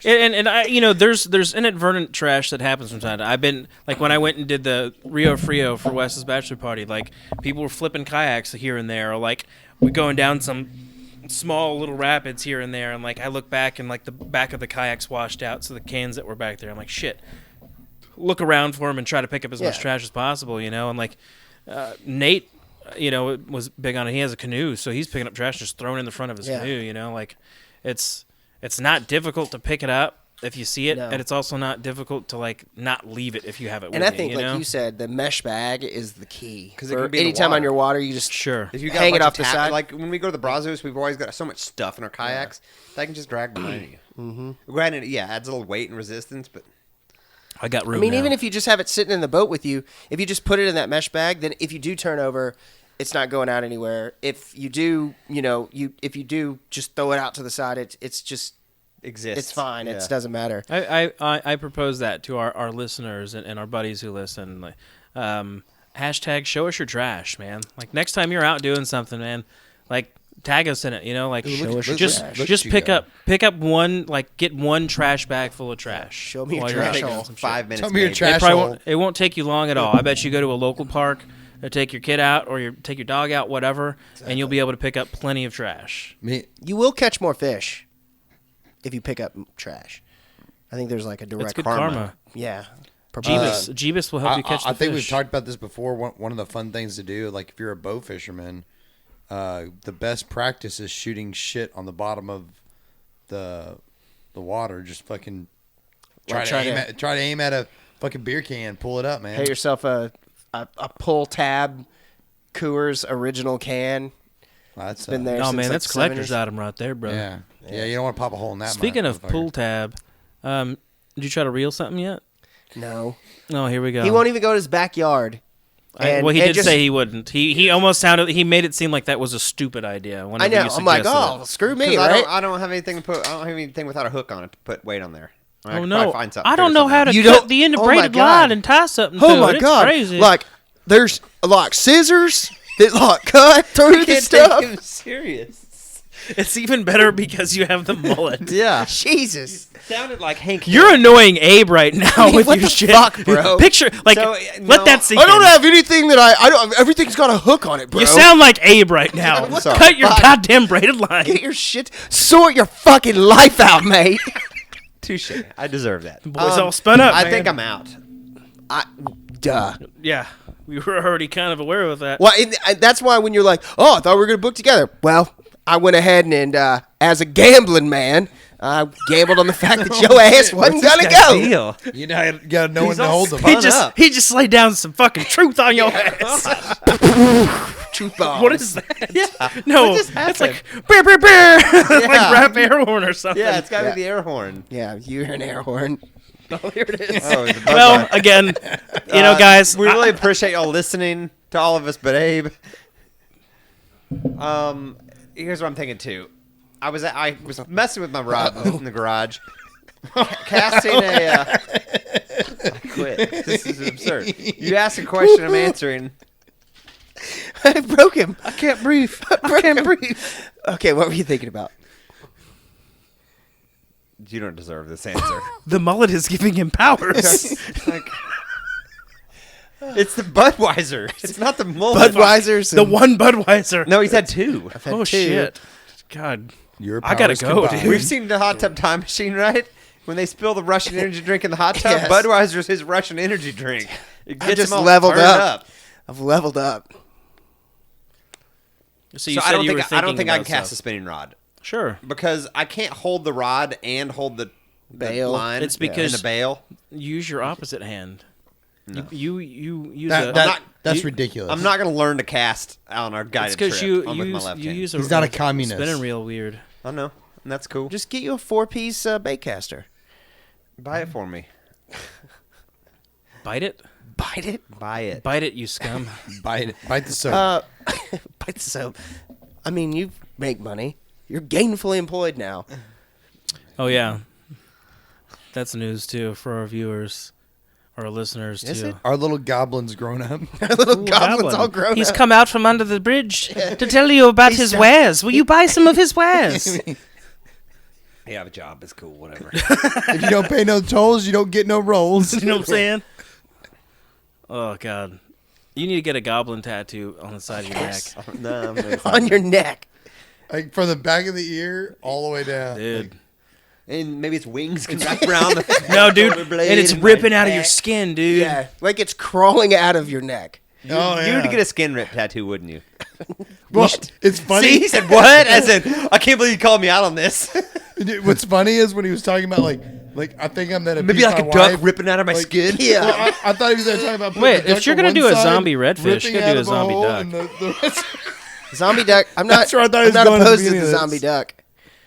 and I, there's inadvertent trash that happens from time to time. I've been, like, when I went and did the Rio Frio for Wes's bachelor party, like, people were flipping kayaks here and there, or, like, we're going down some small little rapids here and there, and, like, I look back and, like, the back of the kayak's washed out, so the cans that were back there, I'm like, shit. Look around for him and try to pick up as much trash as possible, and, like, Nate, was big on it. He has a canoe, so he's picking up trash just throwing it in the front of his canoe, like, it's not difficult to pick it up if you see it, and it's also not difficult to, like, not leave it if you have it with you. And I think, like you said, the mesh bag is the key. Because it can be anytime on your water, you just if you hang it off the side. Like when we go to the Brazos, we've always got so much stuff in our kayaks that I can just drag behind you. Mm-hmm. Granted, adds a little weight and resistance, but I got room. I mean, now. even if you just have it sitting in the boat with you, if you just put it in that mesh bag, then if you do turn over, it's not going out anywhere. If you do, if you do just throw it out to the side, it's just exists. It's fine. It doesn't matter. I propose that to our listeners and our buddies who listen. Like, hashtag show us your trash, man. Like, next time you're out doing something, man, like, tag us in it. Like, just pick up one, like, get one trash bag full of trash. Show me your trash hole. 5 minutes. Show me your trash hole. It won't take you long at all. I bet you go to a local park, or take your kid out, or take your dog out, whatever, and you'll be able to pick up plenty of trash. You will catch more fish if you pick up trash. I think there's like a direct That's good karma. Yeah. Jeebus will help you catch the fish. I think we've talked about this before. One of the fun things to do, like if you're a bow fisherman, the best practice is shooting shit on the bottom of the water. Just fucking try to aim at a fucking beer can, pull it up, man. Get yourself a pull tab Coors original can. That's been there. Oh since man, like that's collector's item right there, bro. Yeah. You don't want to pop a hole in that. Speaking of pull tab, did you try to reel something yet? No. Oh, here we go. He won't even go to his backyard. He did say he wouldn't. He almost sounded. He made it seem like that was a stupid idea. I know. I'm like, screw me, right? I don't have anything to put. I don't have anything without a hook on it to put weight on there. Oh no! I don't know how to cut the end of braided line and tie something to it. Oh my god! It's crazy. Like there's like scissors that like cut through the stuff. Take him serious. It's even better because you have the mullet. Yeah. Jesus. Sounded like Hank. You're annoying Abe right now with what your the shit. Fuck, bro. Picture like let that sink I don't in. have anything that I don't. Everything's got a hook on it, bro. You sound like Abe right now. Cut your goddamn braided line. Get your shit. Sort your fucking life out, mate. Touche. I deserve that. The boys all spun up. I think I'm out. Duh. Yeah, we were already kind of aware of that. Well, that's why when you're like, oh, I thought we were gonna book together. Well, I went ahead and as a gambling man, I gambled on the fact that your ass wasn't gonna go. Deal? You gotta know when to hold them. He just laid down some fucking truth on your ass. Truth bomb. What is that? Yeah. No, it's like beer, beer, beer. Like rap air horn or something. Yeah, it's gotta be the air horn. Yeah, you're an air horn. Oh, here it is. Oh, well, again, guys, we really appreciate y'all listening to all of us, but Abe. Here's what I'm thinking too. I was messing with my rod in the garage, casting a. I quit. This is absurd. You ask a question, I'm answering. I broke him. I can't breathe. I can't breathe. Okay, what were you thinking about? You don't deserve this answer. The mullet is giving him powers. It's the Budweiser. It's not the mullet. Budweiser's the one Budweiser. No, he's had two. I've had two. Shit. God. I gotta go, dude. We've seen the hot tub time machine, right? When they spill the Russian energy drink in the hot tub, Yes. Budweiser's his Russian energy drink. It gets just him all leveled turned up. I've leveled up. So you So said I don't think I can cast a spinning rod Sure. because I can't hold the rod and hold the Bail. line. It's because and the bail. use your opposite hand. No. You use That- a... that- That's ridiculous. I'm not going to learn to cast on our guided It's because trip. you I'm with my left hand. use He's not a communist. Spinning reel weird. I know, and that's cool. Just get you a 4-piece baitcaster. Buy it for me. Bite it. Bite it. Buy it. Bite it, you scum. Bite the soap. Bite the soap. I mean, you make money. You're gainfully employed now. Oh yeah, that's news too for our viewers, our listeners Is too. it? Our little goblin's grown up. Little Ooh, goblin's goblin. all grown He's up. come out from under the bridge to tell you about He's his done- wares. Will you buy some of his wares? You have a job. It's cool. Whatever. If you don't pay no tolls, you don't get no rolls. You know what I'm saying? Oh God, you need to get a goblin tattoo on the side of your Yes. neck, No, I'm really On your neck. Like from the back of the ear all the way down. dude. And maybe its wings can wrap around the No, dude, shoulder blade and it's my ripping out of your neck. skin, dude. Yeah. Like it's crawling out of your neck. Oh, You yeah. would get a skin rip tattoo, wouldn't you? Well, it's funny. See, he said what? As in, I can't believe you called me out on this. What's funny is when he was talking about like I think I'm gonna Maybe beat like my a duck wife. ripping out of my Like, skin. Yeah. Well, I thought he was there talking about. putting Wait, the duck if you're on gonna one do a side, zombie redfish, ripping you gotta out do a of zombie hole, duck. and the rest- Zombie duck. I'm not. That's where I thought he I'm was not going at the opposed to beginning the of this. zombie duck.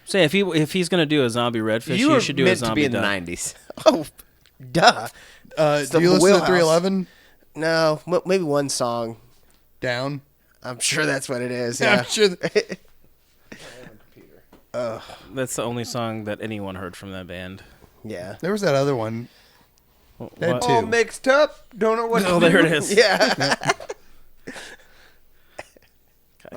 Say if he's gonna do a zombie redfish, You you were should do a meant to zombie be in the duck. 90s. Oh, duh. do you listen wheelhouse. to 311? No, maybe one song. Down. I'm sure that's what it is. Yeah, Yeah. I'm sure. That's the only song that anyone heard from that band. Yeah. There was that other one. That What? too. All mixed up. Don't know what Oh, to do. there it is. Yeah.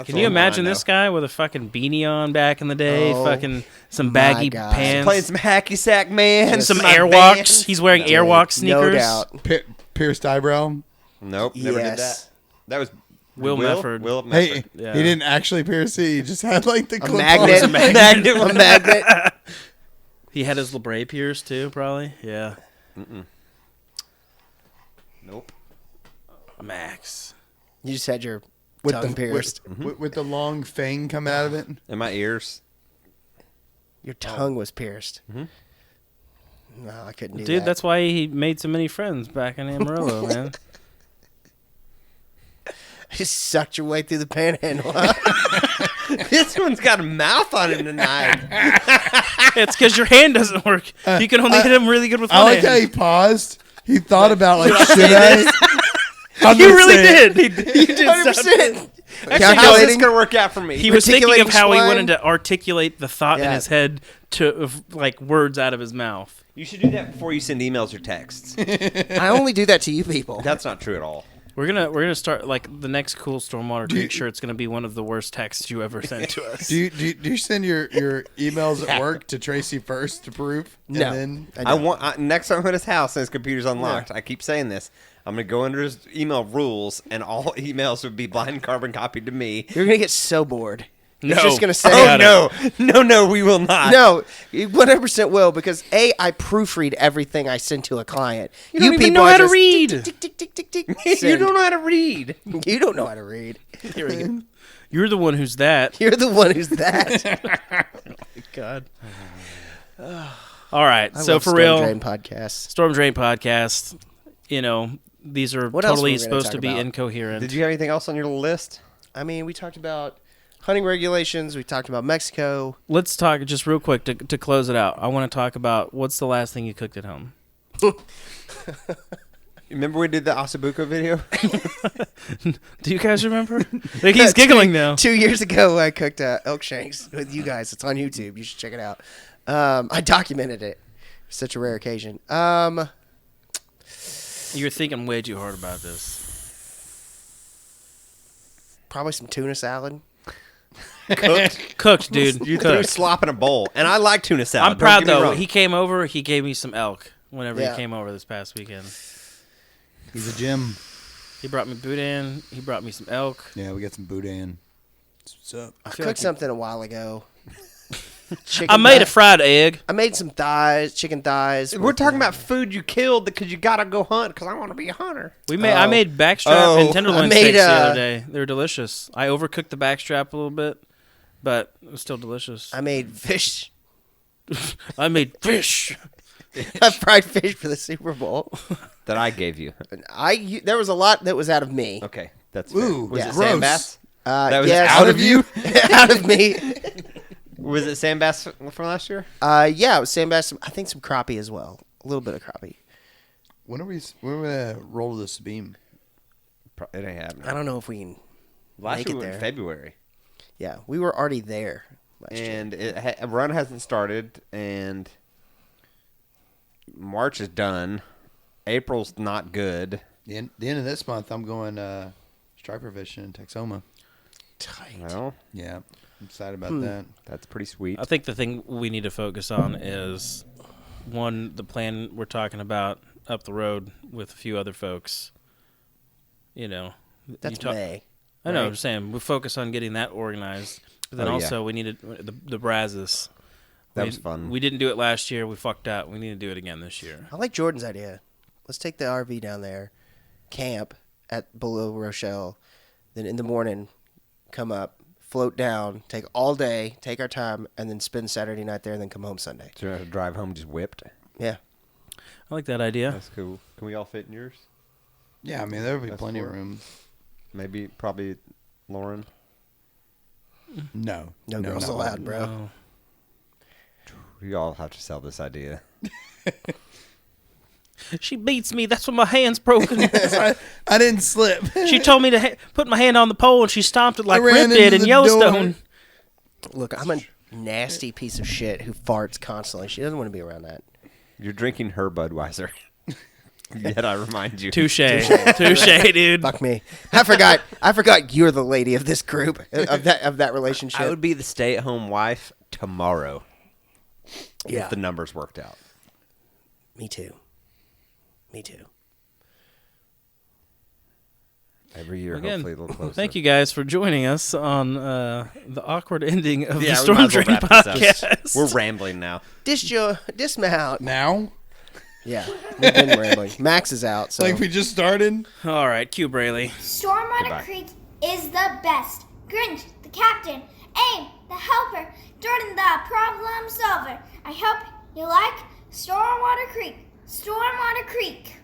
Can you imagine this guy with a fucking beanie on back in the day? Oh, Fucking some my baggy God. pants, Playing some hacky sack, man. and some My Airwalks. band. He's wearing Airwalk sneakers. No doubt. Pierced eyebrow. Nope, never did that. Yes. That was Will Mefford. Will Mefford. Hey, Yeah. he didn't actually pierce it. He just had like the A clip magnet. on. A magnet. He had his labret pierced too, probably. Yeah. Nope. Max. You just had your With tongue the pierced. with the long fang coming out of it. In my ears. Your tongue was pierced. No, I couldn't do Dude, that. that's why he made so many friends back in Amarillo, man. Just sucked your way through the panhandle. Huh? This one's got a mouth on it tonight. It's because your hand doesn't work. You can only hit him really good with I one like how hand. he paused. He thought about like, should I? I'm He gonna really say it. did. He did. 100%. Actually, How's this going to work out for me? he was thinking of Articulating how he spline. wanted to articulate the thought in Yeah. his head to of, like words out of his mouth. You should do that before you send emails or texts. I only do that to you people. That's not true at all. We're gonna start like the next cool Stormwater Creek shirt. It's gonna be one of the worst texts you ever sent to us. Do you send your emails at work to Tracy first to proof? No. And then I don't. Next time I'm at his house and his computer's unlocked, I keep saying this. I'm going to go under his email rules, and all emails would be blind carbon copied to me. You're going to get so bored. No. It's just going to say, Oh, no, we will not. No, you 100% will because A, I proofread everything I send to a client. You don't even people know are how to just read. tick, tick, tick, tick, tick, tick, You send. don't know how to read. You don't know how to read. Here we go. You're the one who's that. You're the one who's that. God. All right. I So love for Storm real, Drain podcast. Storm Drain podcast. You know, these are What else totally were we gonna supposed talk to be about? incoherent. Did you have anything else on your list? I mean, we talked about hunting regulations. We talked about Mexico. Let's talk just real quick to close it out. I want to talk about what's the last thing you cooked at home. Remember we did the Asabuco video? Do you guys remember? Like he's giggling now. 2 years ago, I cooked elk shanks with you guys. It's on YouTube. You should check it out. I documented it. Such a rare occasion. You're thinking way too hard about this. Probably some tuna salad. Cooked, dude. You threw Cooked. slop in a bowl. And I like tuna salad. I'm don't proud get me though. wrong. He came over. He gave me some elk whenever Yeah. he came over this past weekend. he's a Jim. He brought me boudin. He brought me some elk. Yeah, we got some boudin. What's up? I feel cooked like something a while ago. I made a fried egg. I made some thighs, chicken thighs. We're talking about food you killed because you got to go hunt because I want to be a hunter. I made backstrap and tenderloin I made, steaks the other day. They were delicious. I overcooked the backstrap a little bit, but it was still delicious. I made fish. I made fish. I fried fish for the Super Bowl. that I gave you. There was a lot that was out of me. Okay, that's Ooh, fair. Was yeah. it sand gross. bass? That was out of you? Out of me. Was it sand bass from last year? Yeah, it was sand bass. I think some crappie as well. A little bit of crappie. When are we gonna roll this beam? It ain't happening. I don't know if we can Last make year it we went there. February, Yeah, we were already there last year. and a run hasn't started, and March is done. April's not good. The end of this month, I'm going striper fishing in Texoma. Tight. Well, Yeah, I'm excited about that. that's pretty sweet. I think the thing we need to focus on is one, the plan we're talking about up the road with a few other folks. You know, That's May. I know. right? I'm saying we focus on getting that organized, but then Oh, yeah. also we needed the Brazos. That was fun. We didn't do it last year. We fucked up. We need to do it again this year. I like Jordan's idea. Let's take the RV down there, camp at below Rochelle, then in the morning come up, float down, take all day, take our time, and then spend Saturday night there, and then come home Sunday. So you have to drive home just whipped. Yeah. I like that idea. That's cool. Can we all fit in yours? Yeah, I mean there'll be That's plenty of four. room. Maybe, probably Lauren. No, No girls not allowed, bro. No. We all have to sell this idea. She beats me. That's why my hand's broken. I didn't slip. She told me to put my hand on the pole, and she stomped it like ran Rip did into in the Yellowstone. Look, I'm a nasty piece of shit who farts constantly. She doesn't want to be around that. You're drinking her Budweiser. Yet I remind you. Touche, dude. Fuck me. I forgot you're the lady of this group, of that relationship. I would be the stay-at-home wife tomorrow. Yeah. If the numbers worked out. Me too. Me too. Every year, Again, hopefully a little closer. Thank you guys for joining us on the awkward ending of the we Storm might as well Drain wrap this up. podcast. We're rambling now. Dismount. Now, Yeah, we've been rambling. Max is out, so like we just started. All right, cue Brayley. Stormwater Goodbye. Creek is the best. Grinch, the captain. Aim, the helper. Jordan, the problem solver. I hope you like Stormwater Creek. Stormwater Creek.